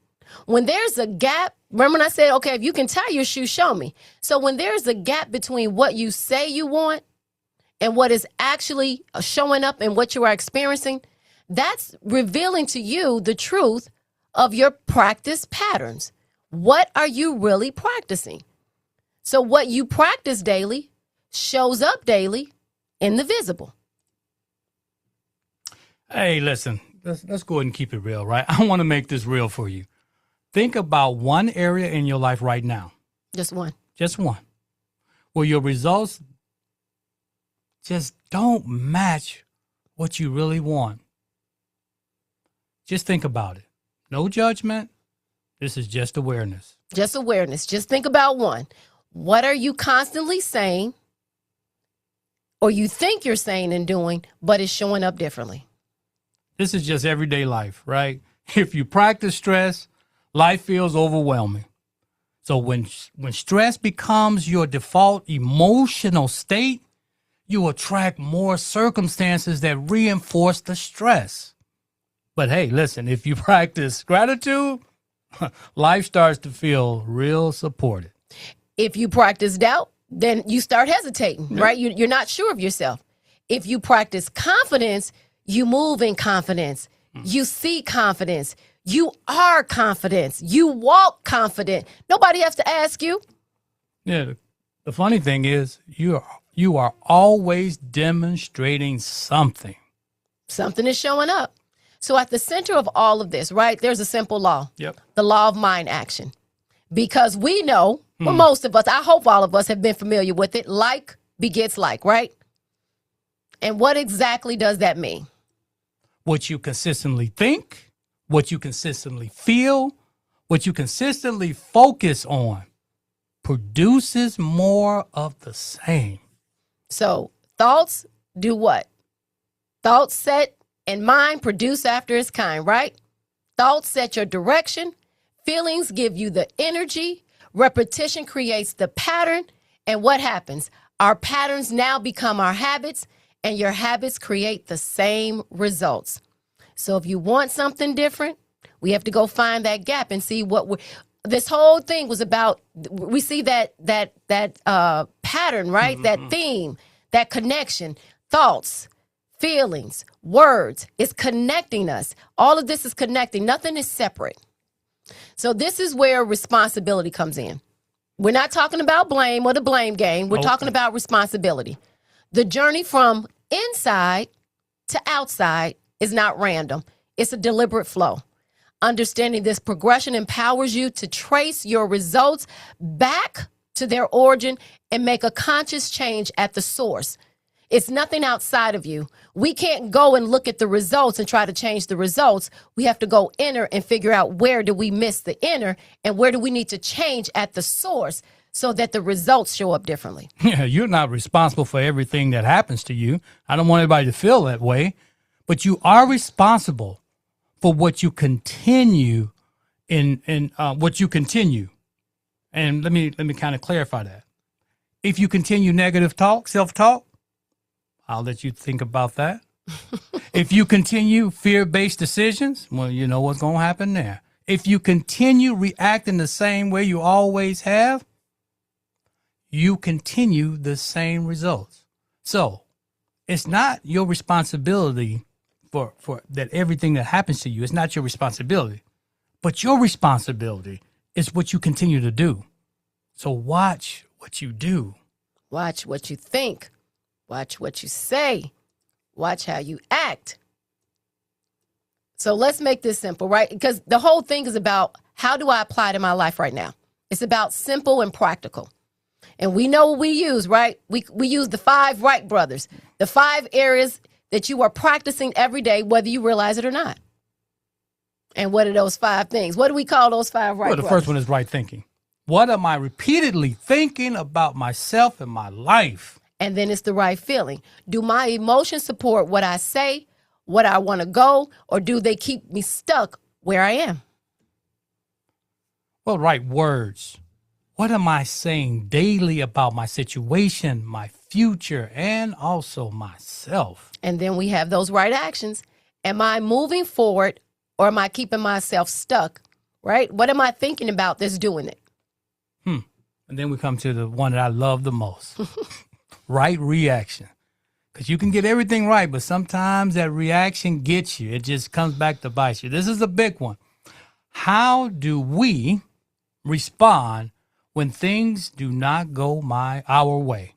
When there's a gap, remember when I said, okay, if you can tie your shoe, show me. So when there's a gap between what you say you want and what is actually showing up and what you are experiencing, that's revealing to you the truth of your practice patterns. What are you really practicing? So what you practice daily shows up daily in the visible. Hey, listen, let's go ahead and keep it real, right? I want to make this real for you. Think about one area in your life right now. Just one. Just one. Where your results just don't match what you really want. Just think about it. No judgment. This is just awareness. Just awareness. Just think about one. What are you constantly saying or you think you're saying and doing, but it's showing up differently? This is just everyday life, right? If you practice stress, life feels overwhelming. So when stress becomes your default emotional state, you attract more circumstances that reinforce the stress. But hey, listen, if you practice gratitude, life starts to feel real supported. If you practice doubt, then you start hesitating, right? You're not sure of yourself. If you practice confidence, you move in confidence. You see confidence. You are confidence. You walk confident. Nobody has to ask you. Yeah, the funny thing is you are always demonstrating something. Something is showing up. So at the center of all of this, right, there's a simple law. Yep. The law of mind action. Because we know, well, most of us, I hope all of us have been familiar with it, like begets like, right? And what exactly does that mean? What you consistently think, what you consistently feel, what you consistently focus on produces more of the same. So thoughts do what? Thoughts set and mind produce after its kind, right? Thoughts set your direction. Feelings give you the energy. Repetition creates the pattern. And what happens? Our patterns now become our habits, and your habits create the same results. So if you want something different, we have to go find that gap and see what this whole thing was about. We see that pattern, right? That theme, that connection, thoughts, feelings, words. It's connecting us. All of this is connecting. Nothing is separate. So this is where responsibility comes in. We're not talking about blame or the blame game. We're talking about responsibility. The journey from inside to outside is not random. It's a deliberate flow. Understanding this progression empowers you to trace your results back to their origin and make a conscious change at the source. It's nothing outside of you. We can't go and look at the results and try to change the results. We have to go inner and figure out where do we miss the inner and where do we need to change at the source so that the results show up differently. Yeah, you're not responsible for everything that happens to you. I don't want anybody to feel that way, but you are responsible for what you continue in what you continue. And let me kind of clarify that. If you continue negative talk, self-talk, I'll let you think about that. If you continue fear-based decisions, well, you know what's going to happen there. If you continue reacting the same way you always have, you continue the same results. So it's not your responsibility for that everything that happens to you. It's not your responsibility. But your responsibility is what you continue to do. So watch what you do. Watch what you think. Watch what you say. Watch how you act. So let's make this simple, right? Because the whole thing is about how do I apply it in my life right now? It's about simple and practical. And we know what we use, right? We use the 5 Wright brothers, the 5 areas that you are practicing every day, whether you realize it or not. And what are those 5 things? What do we call those 5 Wright brothers? Well, the first one is right thinking. What am I repeatedly thinking about myself and my life? And then it's the right feeling. Do my emotions support what I say, what I want to go, or do they keep me stuck where I am? Well, right words. What am I saying daily about my situation, my future, and also myself? And then we have those right actions. Am I moving forward or am I keeping myself stuck, right? What am I thinking about that's doing it? And then we come to the one that I love the most. Right reaction. Because you can get everything right, but sometimes that reaction gets you. It just comes back to bite you. This is a big one. How do we respond when things do not go our way?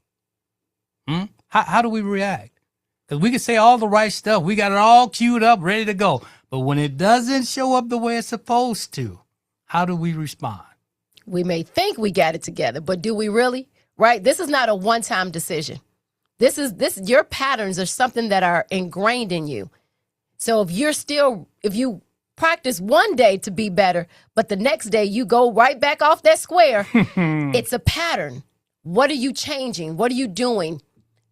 How do we react? Because we can say all the right stuff. We got it all queued up, ready to go. But when it doesn't show up the way it's supposed to, how do we respond? We may think we got it together, but do we really? Right? This is not a one-time decision. Your patterns are something that are ingrained in you. So if you practice one day to be better, but the next day you go right back off that square, it's a pattern. What are you changing? What are you doing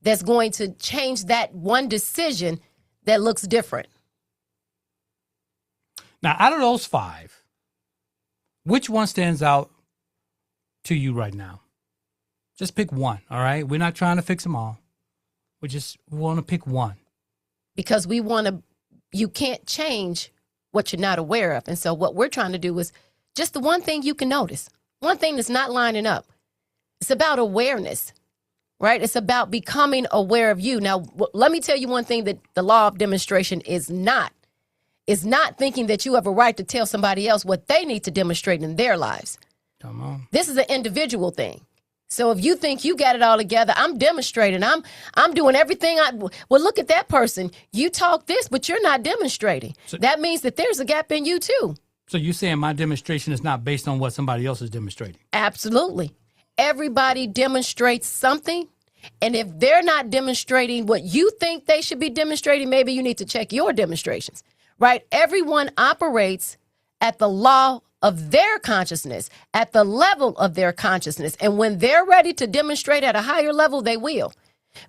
that's going to change that one decision that looks different? Now, out of those 5, which one stands out to you right now? Just pick one, all right? We're not trying to fix them all. We want to pick one. Because you can't change what you're not aware of. And so what we're trying to do is just the one thing you can notice, one thing that's not lining up. It's about awareness, right? It's about becoming aware of you. Now, let me tell you one thing that the law of demonstration is not. It's not thinking that you have a right to tell somebody else what they need to demonstrate in their lives. Come on. This is an individual thing. So if you think you got it all together, I'm demonstrating. I'm doing everything. Well, look at that person. You talk this, but you're not demonstrating. So, that means that there's a gap in you too. So you're saying my demonstration is not based on what somebody else is demonstrating? Absolutely. Everybody demonstrates something. And if they're not demonstrating what you think they should be demonstrating, maybe you need to check your demonstrations, right? Everyone operates at the law of their consciousness, at the level of their consciousness. And when they're ready to demonstrate at a higher level, they will.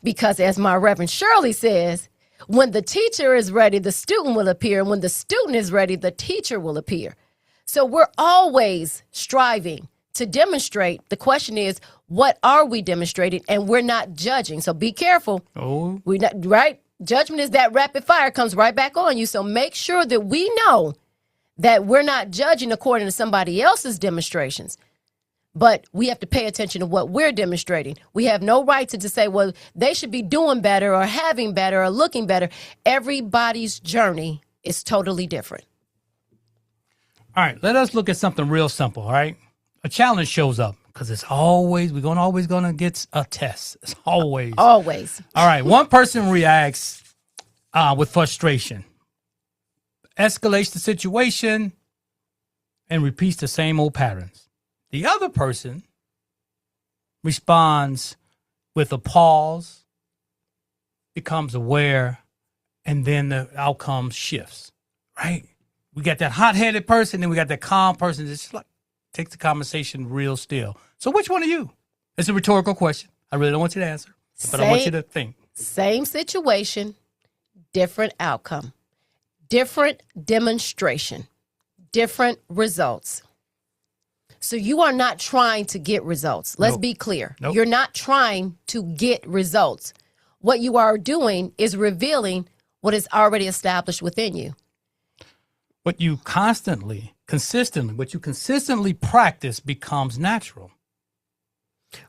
Because as my Reverend Shirley says, when the teacher is ready, the student will appear. And when the student is ready, the teacher will appear. So we're always striving to demonstrate. The question is, what are we demonstrating? And we're not judging. So be careful. Oh, We're not, right? Judgment is that rapid fire comes right back on you. So make sure that we know that we're not judging according to somebody else's demonstrations, but we have to pay attention to what we're demonstrating. We have no right to just say, well, they should be doing better or having better or looking better. Everybody's journey is totally different. all right. Let us look at something real simple, all right? A challenge shows up because it's always going to get a test. It's always. Always. All right. One person reacts with frustration, escalates the situation, and repeats the same old patterns. The other person responds with a pause, becomes aware, and then the outcome shifts, right? We got that hot-headed person, and we got that calm person that's just like takes the conversation real still. So which one are you? It's a rhetorical question. I really don't want you to answer, but I want you to think. Same situation, different outcome, different demonstration, different results. So you are not trying to get results. Let's be clear. Nope. You're not trying to get results. What you are doing is revealing what is already established within you. What you consistently practice becomes natural.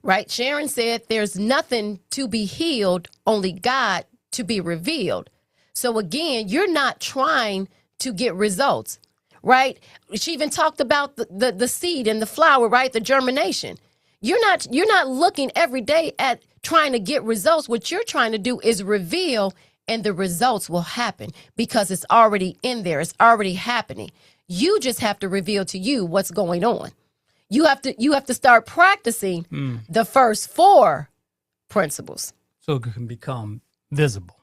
Right? Sharon said there's nothing to be healed, only God to be revealed. So again, you're not trying to get results, right? She even talked about the seed and the flower, right? The germination. You're not looking every day at trying to get results. What you're trying to do is reveal, and the results will happen because it's already in there. It's already happening. You just have to reveal to you what's going on. You have to start practicing the first 4 principles. So it can become visible.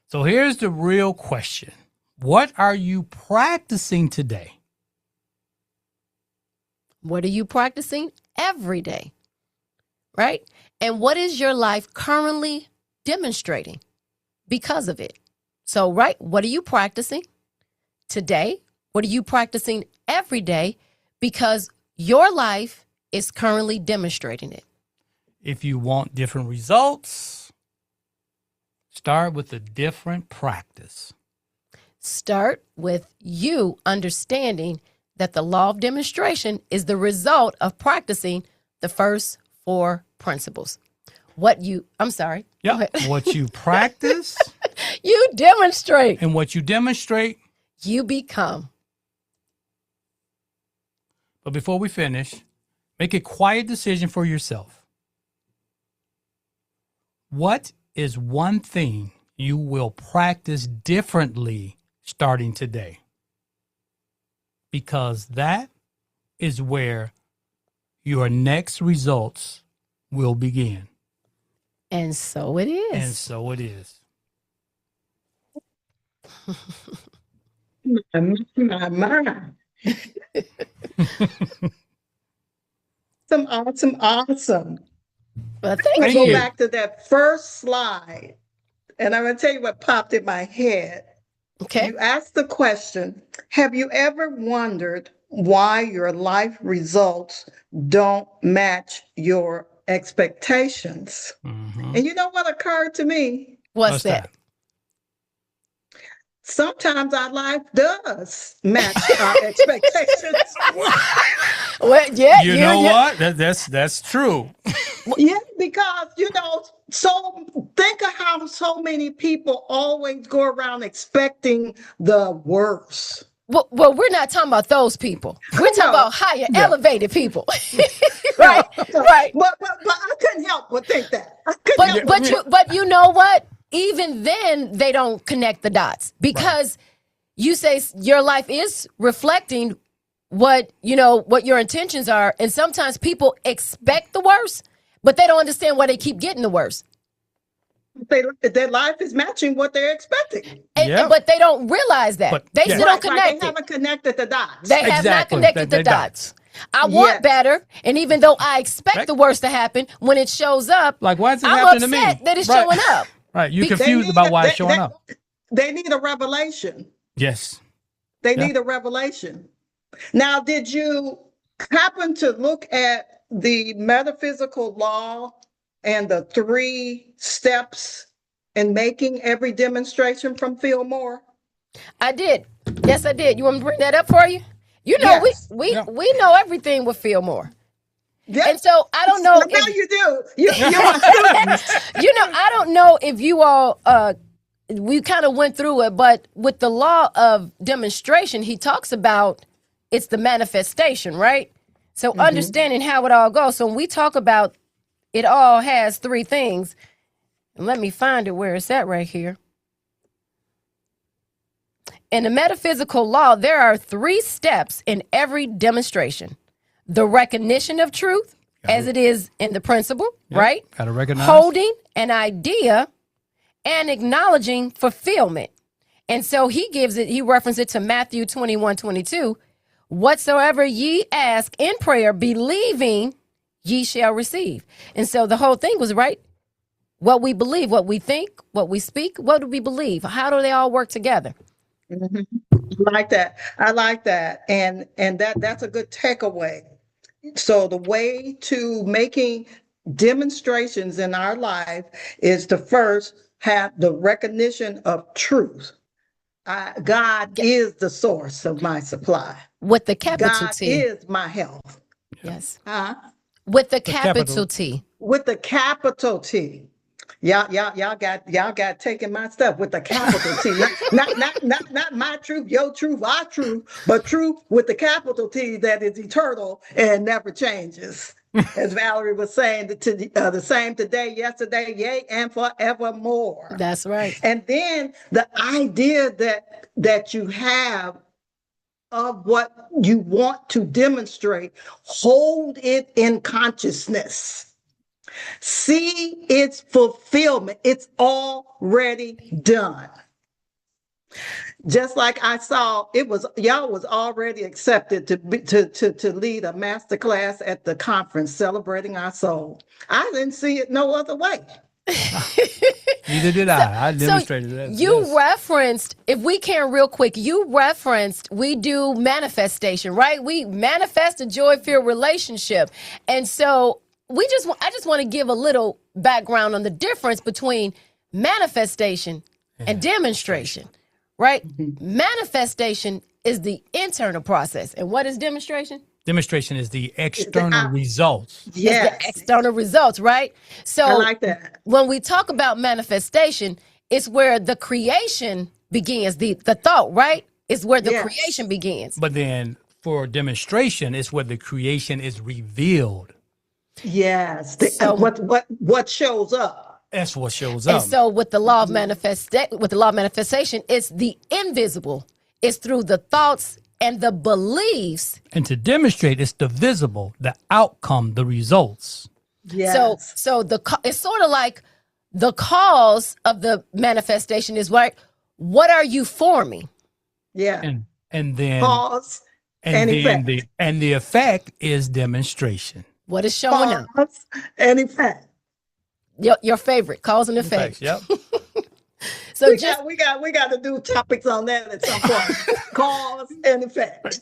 So here's the real question. What are you practicing today? What are you practicing every day? Right? And what is your life currently demonstrating because of it? So, right, what are you practicing today? What are you practicing every day? Because your life is currently demonstrating it. If you want different results, start with a different practice. Start with you understanding that the law of demonstration is the result of practicing the first 4 principles. Yeah. What you practice, you demonstrate. and what you demonstrate, You become. But before we finish, make a quiet decision for yourself. What is one thing you will practice differently starting today? Because that is where your next results will begin. And so it is. And so it is. My. Awesome. Well, I'm thank gonna go you. back to that first slide, and I'm gonna tell you what popped in my head. Okay. You asked the question, have you ever wondered why your life results don't match your expectations? Mhm. And you know what occurred to me? What's that? Sometimes our life does match our expectations. Well, yeah, You know what? That's true. Yeah, because so think of how so many people always go around expecting the worst. Well, we're not talking about those people. We're talking about higher, Yeah. elevated people. Right, right. But I couldn't help but think that. I couldn't help But you know what? Even then, they don't connect the dots because you say your life is reflecting what your intentions are, and sometimes people expect the worst, but they don't understand why they keep getting the worst. their life is matching what they're expecting. But they don't realize that. But- They yeah. still don't Right, connect they it. haven't connected the dots. They have not Exactly. connected the They dots. I want Yes. better, and even though I expect Right. the worst to happen, when it shows up, Like, why is it I'm happening to me? upset that it's Right. showing up. Right. You're They confused about why it's showing up. They need a revelation. Yes. They Yeah. need a revelation. Now, did you happen to look at the metaphysical law and the 3 steps in making every demonstration from Phil Moore? I did. Yes, I did. You want me to bring that up for you? You know, Yes. we Yeah. know everything with Phil Moore. Yeah. And so I don't know Now if you do. You're my students. I don't know if you all we kind of went through it, but with the law of demonstration, he talks about it's the manifestation, right? So understanding how it all goes. So when we talk about it all has 3 things, and let me find it where it's at right here. In the metaphysical law, there are 3 steps in every demonstration. The recognition of truth, as it is in the principle, right? Gotta recognize. Holding an idea, and acknowledging fulfillment. And so he referenced it to Matthew 21:22. Whatsoever ye ask in prayer, believing, ye shall receive. And so the whole thing was right. What we believe, what we think, what we speak, what do we believe? How do they all work together? Mhm. I like that. I like that. And that's a good takeaway. So the way to making demonstrations in our life is to first have the recognition of truth. God is the source of my supply. With the capital God T. is my health. Yes. Huh? With the capital. capital T. With the capital T. Y'all got taking my stuff with the capital T. Not my truth, your truth, our truth, but truth with the capital T that is eternal and never changes. As Valerie was saying, the same today, yesterday, yea, and forevermore. That's right. And then the idea that you have of what you want to demonstrate, hold it in consciousness. See its fulfillment. It's already done. Just like I saw, y'all was already accepted to lead a master class at the conference celebrating our soul. I didn't see it no other way. Neither did I. I demonstrated that. You referenced, if we can real quick, we do manifestation, right? We manifest a joy-filled relationship. And so I just want to give a little background on the difference between manifestation and demonstration, right? Manifestation is the internal process. And what is demonstration? Demonstration is the external results. Yes. It's the external results, right? So I like that. When we talk about manifestation, it's where the creation begins, the thought, right? It's where the creation begins. But then for demonstration, it's where the creation is revealed. Yes. So- What shows up? That's what shows And up. so with the law of manifestation, it's the invisible. It's through the thoughts and the beliefs. And to demonstrate, it's the visible, the outcome, the results. Yes. So it's sort of like the cause of the manifestation is what are you forming? Yeah. And then Cause and effect. The effect is demonstration. What is showing up? Cause and effect. Your favorite, cause and effect. Yep. So we got to do topics on that at some point. Cause and effect.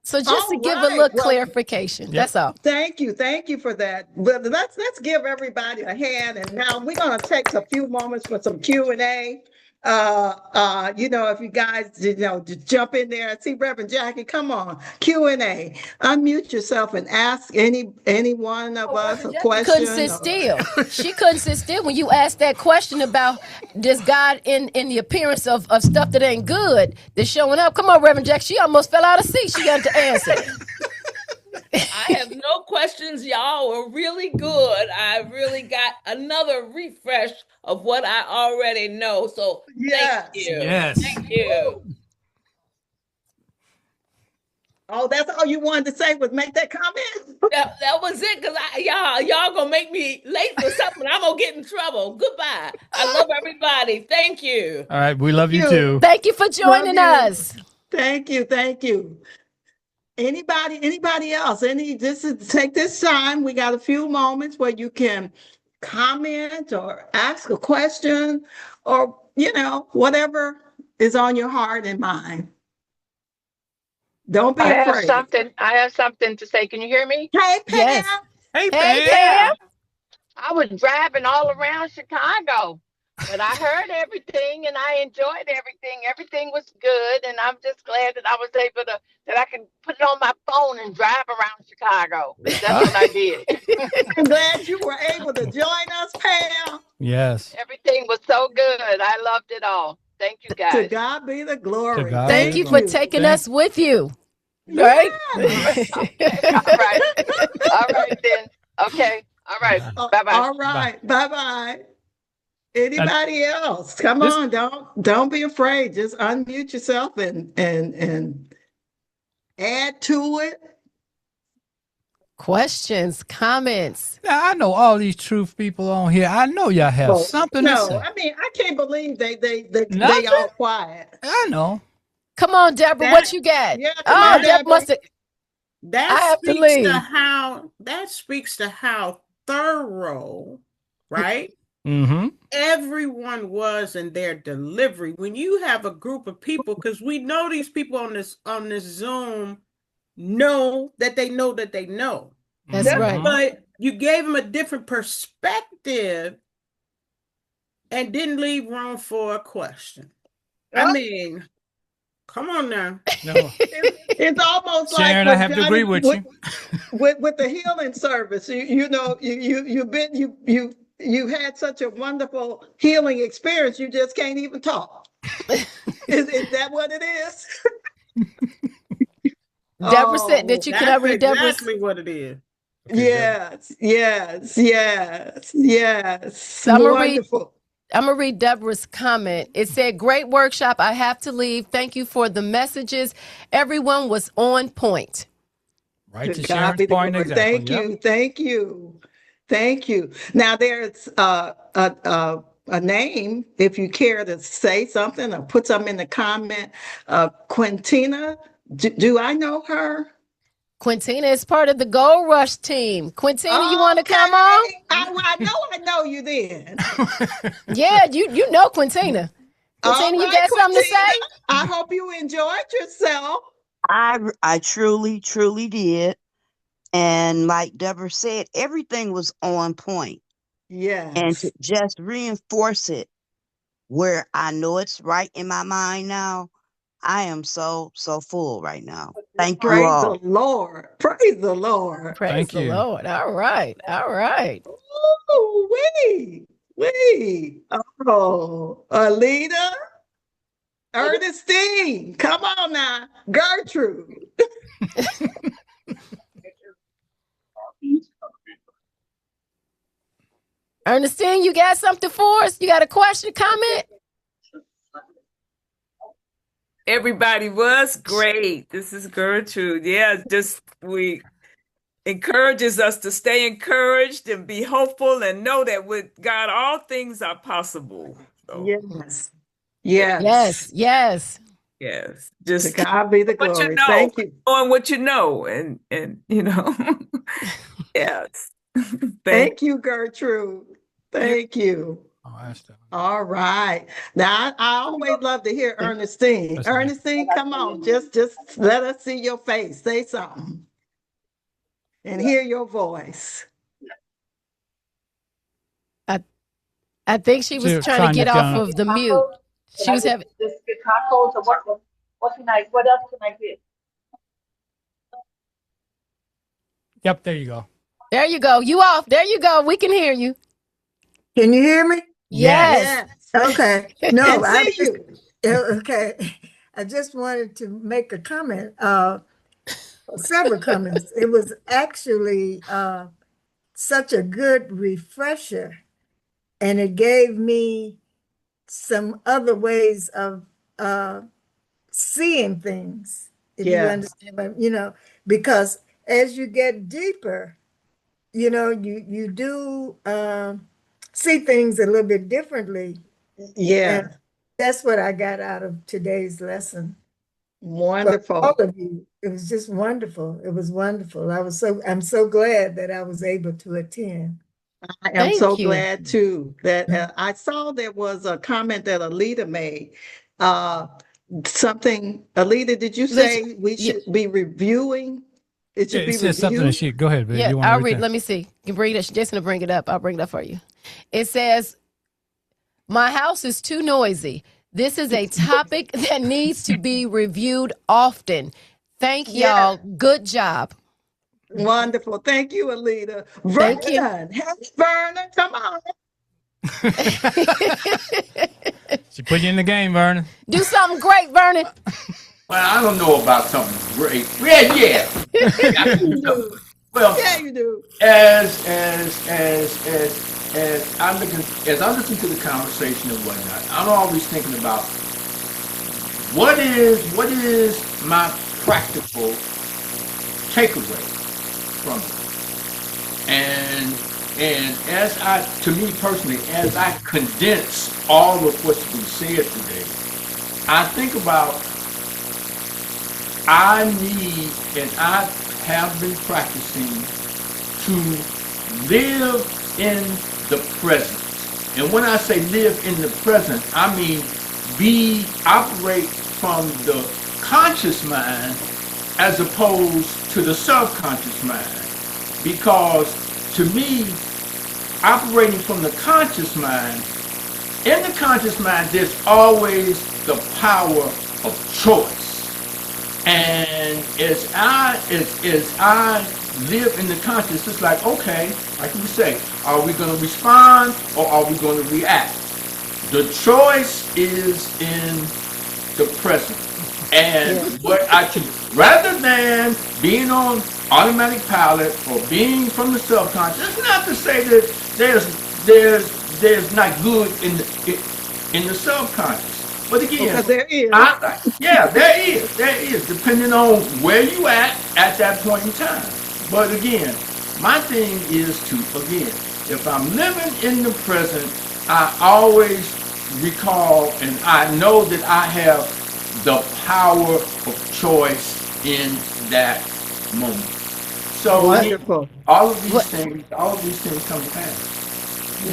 So just to give a right. little Well, clarification, that's all. Thank you for that. But let's give everybody a hand, and now we're going to take a few moments for some Q&A. If you guys, just jump in there and see Reverend Jackie, come on, Q&A. Unmute yourself and ask any one of us a question. Couldn't sit still. She couldn't sit still when you asked that question about does God in the appearance of stuff that ain't good that's showing up. Come on, Reverend Jackie. She almost fell out of seat. She got to answer. I have no questions. Y'all were really good. I really got another refresh of what I already know. So thank you. Yes. Thank you. Oh, that's all you wanted to say was make that comment? That was it, because y'all gonna make me late for something. I'm gonna get in trouble. Goodbye. I love everybody. Thank you. All right. We love you too. Thank you for joining us. Thank you. Anybody else? Take this time. We got a few moments where you can comment or ask a question or, whatever is on your heart and mind. Don't be afraid. I have something to say. Can you hear me? Hey, Pam. Yes. Hey, Hey, Pam. Pam. I was driving all around Chicago, but I heard everything and I enjoyed everything. Everything was good, and I'm just glad that I was able that I can put it on my phone and drive around Chicago. That's what I did. I'm glad you were able to join us, Pam. Yes. Everything was so good. I loved it all. Thank you, guys. To God be the glory. To God Thank be you the for glory. taking us with you. Right? All right. All right, then. Okay. All right. Bye-bye. All right. Bye-bye. Anybody else? Come on. Don't be afraid. Just unmute yourself and add to it. Questions, comments. Now, I know all these truth people on here. I know y'all have something to say. No, I mean, I can't believe they Nothing? all quiet. I know. Come on, Deborah, what you got? Yeah, come Oh, on, Deborah Deborah. must have. I That have to speaks to leave. how thorough, right? Mm-hmm. Everyone was in their delivery. When you have a group of people, because we know these people on this Zoom know that they know that they know. That's right. But you gave them a different perspective and didn't leave room for a question. I mean, come on now. No. It's almost Sharon, like I have to agree with you. with the healing service. You had such a wonderful healing experience. You just can't even talk. Is that what it is? Deborah said that you cannot read Deborah's. Exactly what it is. Yes. So I'm Wonderful. gonna read Deborah's comment. It said, "Great workshop. I have to leave. Thank you for the messages. Everyone was on point." Right to To God Sharon's be the point. glory. Exactly. Thank you. Now there's a name, if you care to say something or put something in the comment. Quintina, do I know her? Quintina is part of the Gold Rush team. Quintina, you want to come on? I know you then. Yeah, you know Quintina. Quintina, you got something to say? I hope you enjoyed yourself. I truly, truly did. And like Deborah said, everything was on point. Yes. And to just reinforce it where I know it's right in my mind now, I am so full right now. Thank you all. Praise the Lord. Praise the Lord. Praise the Lord. All right. Ooh, wee. Oh, Alita, Ernestine, come on now. Gertrude. Ernestine, you got something for us? You got a question, comment? Everybody was great. This is Gertrude. Yeah, we encourages us to stay encouraged and be hopeful and know that with God all things are possible. So, Yes. Just to God be the what glory. you know, Thank you. knowing what you know, and yes. Thank you, Gertrude. Thank you. All right. Now I always love to hear Ernestine. Ernestine, come on. Just let us see your face. Say something. And hear your voice. I think she was trying to get off of the mute. She was having just get tacos or what else can I get? Yep, there you go. There you go. You off. There you go. We can hear you. Can you hear me? Yes. Okay. No, okay. I just wanted to make a comment. Several comments. It was actually such a good refresher, and it gave me some other ways of seeing things, if you understand, but because as you get deeper, you do see things a little bit differently. Yeah. And that's what I got out of today's lesson. Wonderful. For all of you. It was just wonderful. It was wonderful. I'm so glad that I was able to attend. I am so glad too that I saw there was a comment that Alita made. Something, Alita, did you say we should be reviewing? It should be reviewed. Something. Go ahead, baby. Yeah, I'll read. Let me see. You read it. Jason will bring it up. I'll bring it up for you. It says, "My house is too noisy. This is a topic that needs to be reviewed often. Thank y'all. Good job." Wonderful. Thank you, Alita. Thank you. Hey, Vernon, come on. She put you in the game, Vernon. Do something great, Vernon. Well, I don't know about something great. Yeah. You do. Well, yeah, you do. As I listen to the conversation and whatnot, I'm always thinking about what is my practical takeaway from it. And to me personally, as I condense all of what's been said today, I think about I need and I have been practicing to live in the present. And when I say live in the present, I mean operate from the conscious mind as opposed to the subconscious mind. Because to me, operating from the conscious mind, in the conscious mind, there's always the power of choice. And as I live in the conscious, it's like, okay, like we say, are we going to respond or are we going to react? The choice is in the present. And what I can, rather than being on automatic pilot or being from the subconscious, it's not to say that there's not good in the subconscious. But again, there is. There is, depending on where you at that point in time. But again, my thing is to, again, if I'm living in the present, I always recall and I know that I have the power of choice in that moment. So wonderful. All of these things come to pass.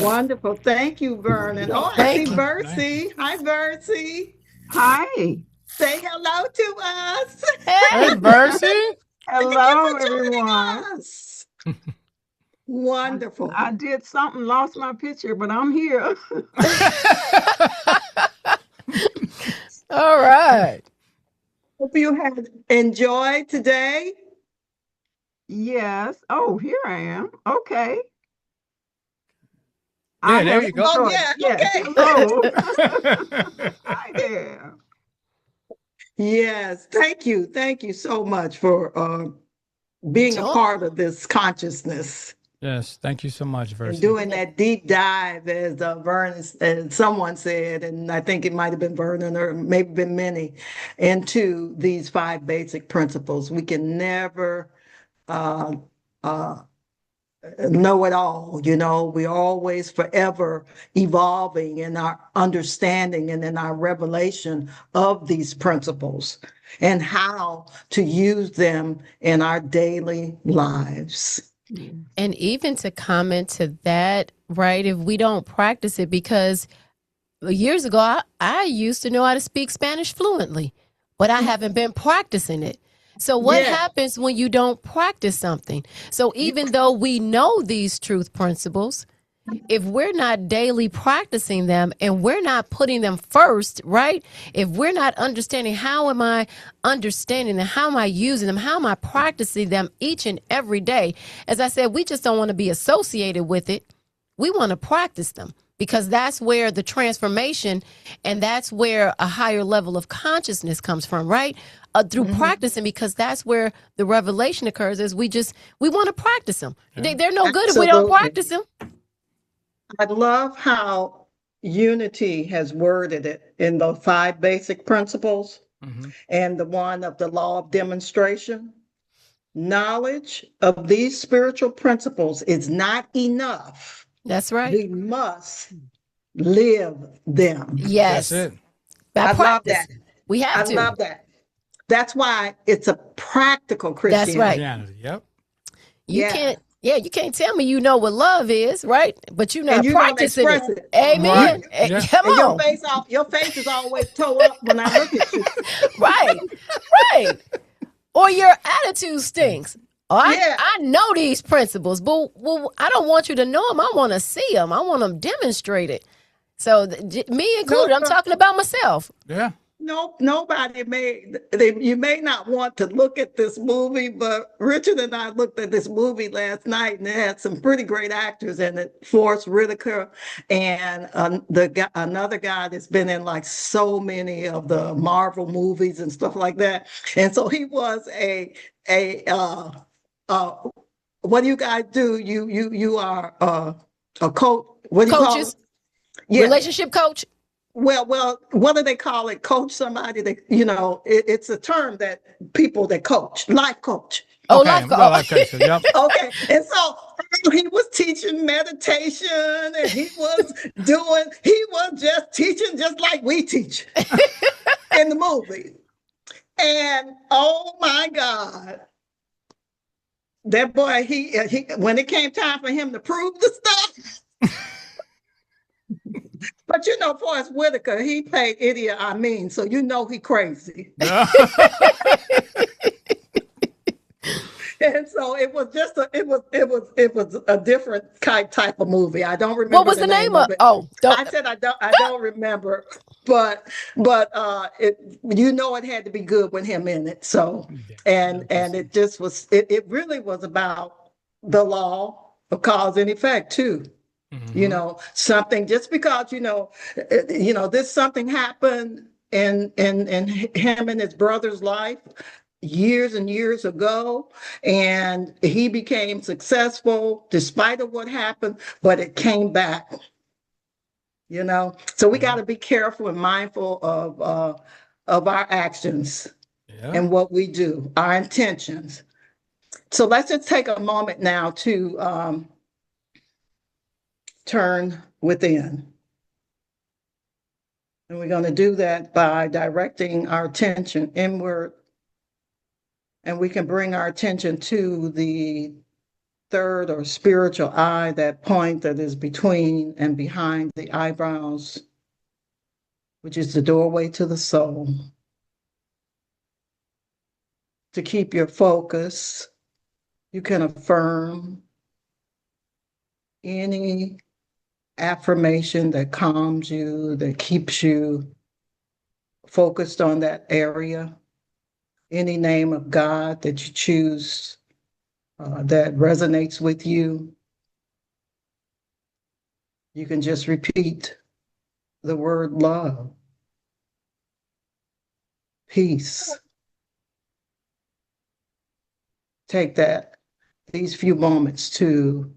Wonderful. Thank you, Vernon. Oh, I see Bercy. Hi, Bercy. Hi. Say hello to us. Hey, Bercy. Hello, everyone. Wonderful. I did something, lost my picture, but I'm here. All right. Hope you have enjoyed today. Yes. Oh, here I am. Okay. Yeah, there you go. Oh, yeah. Yes. Okay. Hello. Hi there. Yes. Thank you. Thank you so much for being a part of this consciousness. Yes, thank you so much, Versa. And doing that deep dive, as Vernon and someone said, and I think it might have been Vernon or maybe been many, into these 5 basic principles. We can never know it all. We're always forever evolving in our understanding and in our revelation of these principles and how to use them in our daily lives. And even to comment to that, right, if we don't practice it, because years ago, I used to know how to speak Spanish fluently, but I haven't been practicing it. So what happens when you don't practice something? So even though we know these truth principles, if we're not daily practicing them and we're not putting them first, right? If we're not understanding how am I understanding them, how am I using them, how am I practicing them each and every day? As I said, we just don't want to be associated with it. We want to practice them because that's where the transformation and that's where a higher level of consciousness comes from, right? Through practicing, because that's where the revelation occurs. Is we want to practice them. They're no good if we don't practice them. I love how Unity has worded it in the 5 basic principles and the one of the law of demonstration. Knowledge of these spiritual principles is not enough. That's right. We must live them. Yes. That's it. I love that. We have to. I love that. That's why it's a practical Christianity. That's right. Yep. You can't tell me you know what love is, right? But you're not practicing it. Right. Amen. Come on. Your face is always toe up when I look at you. Right. Or your attitude stinks. I know these principles, but I don't want you to know them. I want to see them. I want them demonstrated. So me included, I'm talking about myself. Yeah. Nope, nobody you may not want to look at this movie, but Richard and I looked at this movie last night and it had some pretty great actors in it. Forrest Whitaker and another guy that's been in like so many of the Marvel movies and stuff like that. And so he was what do you guys do? You are a coach. What do you call it? Yeah. Relationship coach. Well, what do they call it? Coach somebody that, it's a term that people that coach, life coach. Oh, life coach. Yep. Okay. And so He was teaching meditation and he was just teaching just like we teach in the movie. And oh my God, that boy, he when it came time for him to prove the stuff. But you know, Forrest Whitaker, he played Idiot I mean, so you know he crazy. And so it was just it was a different type of movie. I don't remember What was the name of it. Oh, don't. I said I don't remember, but you know it had to be good with him in it. So and it just was it really was about the law of cause and effect too. You know, something just because this something happened in him and his brother's life years and years ago, and he became successful despite of what happened, but it came back. So we got to be careful and mindful of our actions and what we do, our intentions. So let's just take a moment now to turn within. And we're going to do that by directing our attention inward. And we can bring our attention to the third or spiritual eye, that point that is between and behind the eyebrows, which is the doorway to the soul. To keep your focus, you can affirm any affirmation that calms you, that keeps you focused on that area. Any name of God that you choose that resonates with you. You can just repeat the word love, peace. Take these few moments to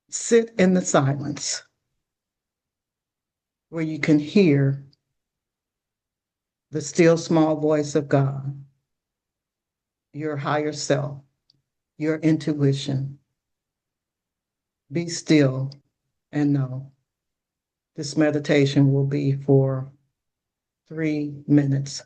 sit in the silence where you can hear the still small voice of God, your higher self, your intuition. Be still and know. This meditation will be for 3 minutes.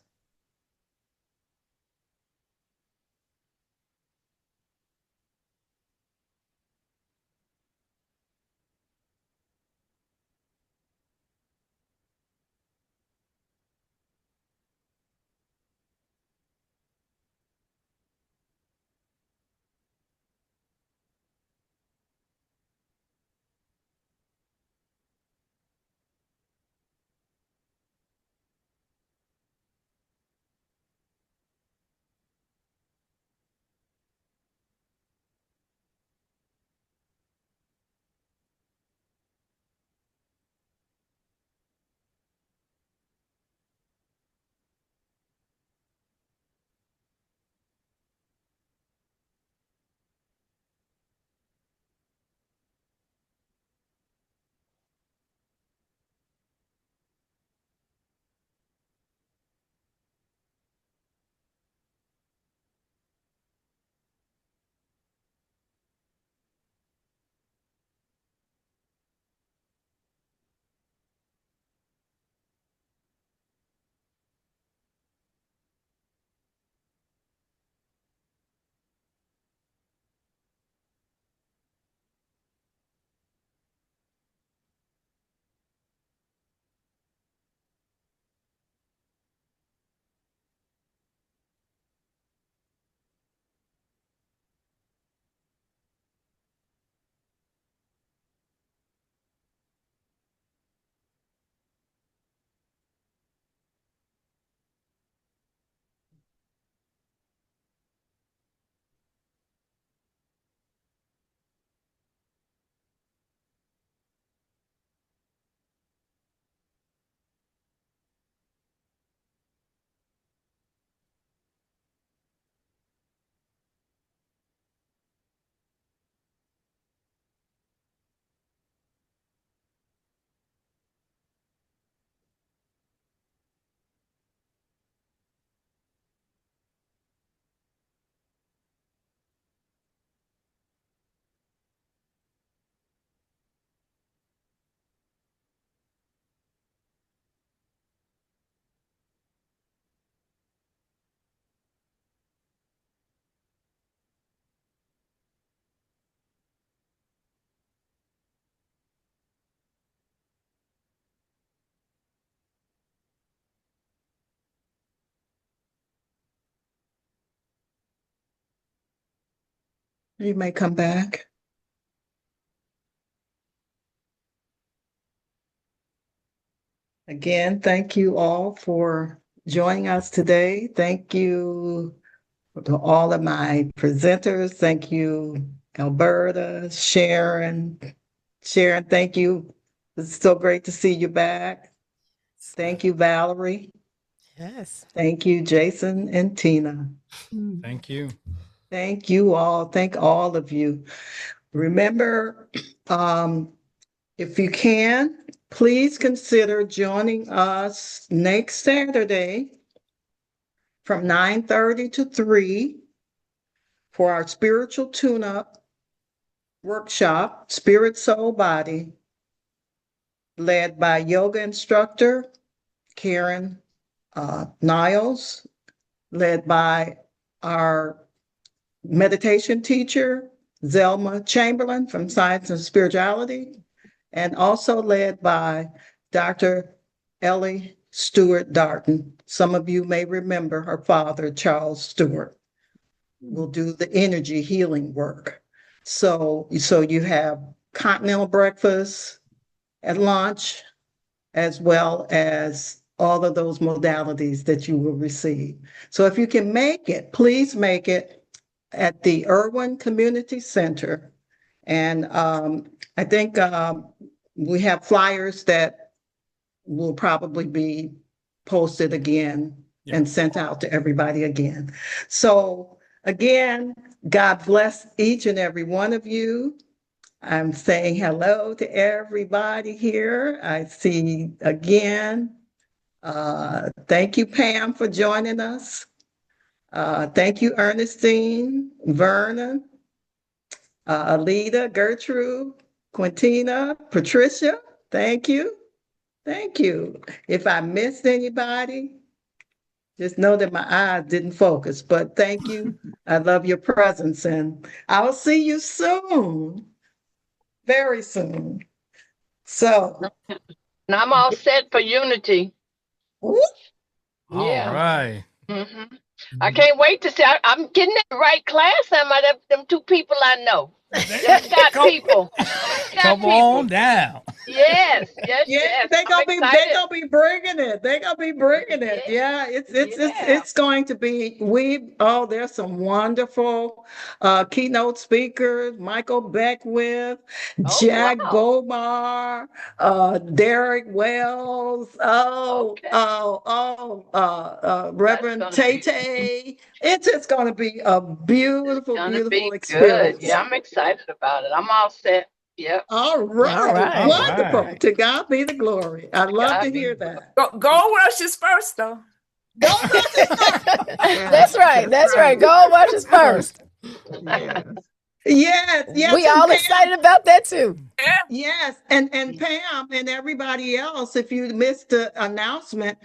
You may come back. Again, thank you all for joining us today. Thank you to all of my presenters. Thank you, Alberta, Sharon. Sharon, thank you. It's so great to see you back. Thank you, Valerie. Yes. Thank you, Jason and Tina. Thank you. Thank you all. Thank all of you. Remember, if you can, please consider joining us next Saturday from 9:30 to 3 for our spiritual tune-up workshop, Spirit, Soul, Body, led by yoga instructor Karen Niles, led by our meditation teacher, Zelma Chamberlain from Science and Spirituality, and also led by Dr. Ellie Stewart Darton. Some of you may remember her father, Charles Stewart, will do the energy healing work. So you have continental breakfast at lunch, as well as all of those modalities that you will receive. So if you can make it, please make it at the Irwin Community Center. And I think we have flyers that will probably be posted again and sent out to everybody again. So again, God bless each and every one of you. I'm saying hello to everybody here. I see again. Thank you, Pam, for joining us. Thank you, Ernestine, Verna, Alita, Gertrude, Quintina, Patricia. Thank you. Thank you. If I missed anybody, just know that my eyes didn't focus, but thank you. I love your presence, and I'll see you soon, very soon. So, And I'm all set for unity. whoop. Yeah. All right. Mm-hmm. I can't wait to see. I'm getting that right class. I'm out of them two people I know. Them Scott people. Come on down. Yes, yes, Yeah, yes. they I'm excited. gonna be bringing it. They gonna be bringing it. Yeah, it's going to be. There's some wonderful keynote speakers. Michael Beckwith, Jack Bomar, Derek Wells. Reverend Tay Tay. It's just going to be a beautiful, beautiful experience. Good. Yeah, I'm excited about it. I'm all set. Yep. All right. Wonderful. To God be the glory. I love to hear that. Gold Rush is first, though. Gold Rush is first. That's right. That's right. Gold Rush is first. Yes. We all excited about that too. Yes. And Pam and everybody else, if you missed the announcement,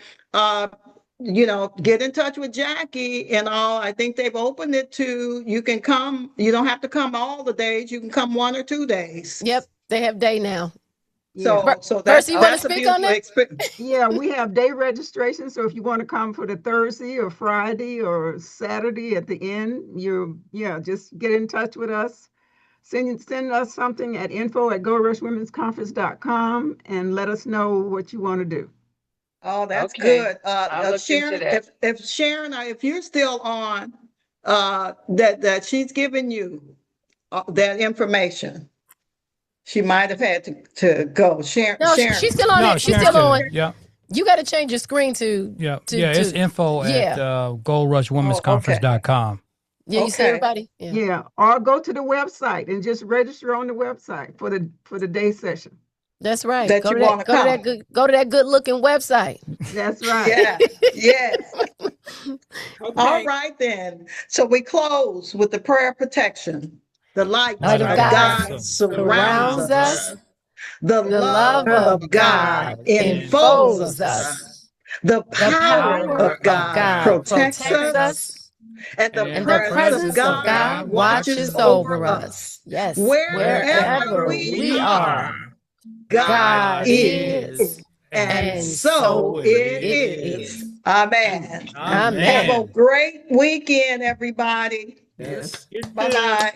get in touch with Jackie and all. I think they've opened it to, you can come, you don't have to come all the days. You can come 1 or 2 days. Yep. They have day now. So that's a beautiful experience. Yeah, we have day registration. So if you want to come for the Thursday or Friday or Saturday at the end, just get in touch with us. Send us something at info@gorushwomen'sconference.com and let us know what you want to do. Oh, that's good. Sharon, if you're still on, that she's given you that information. She might have had to go. Sharon. She's still on. She's still on. Yeah. You got to change your screen to. It's info at goldrushwomen'sconference.com. Yeah, you see everybody? Yeah. Or go to the website and just register on the website for the day session. That's right. Go to that good looking website. That's right. Yeah. Yes. All right then. So we close with the prayer of protection. The light of God surrounds us. The love of God enfolds us. The power of God protects us. And the presence of God watches over us. Yes. Wherever we are, God is. And so it is. Amen. Amen. Have a great weekend, everybody. Yes. Bye-bye.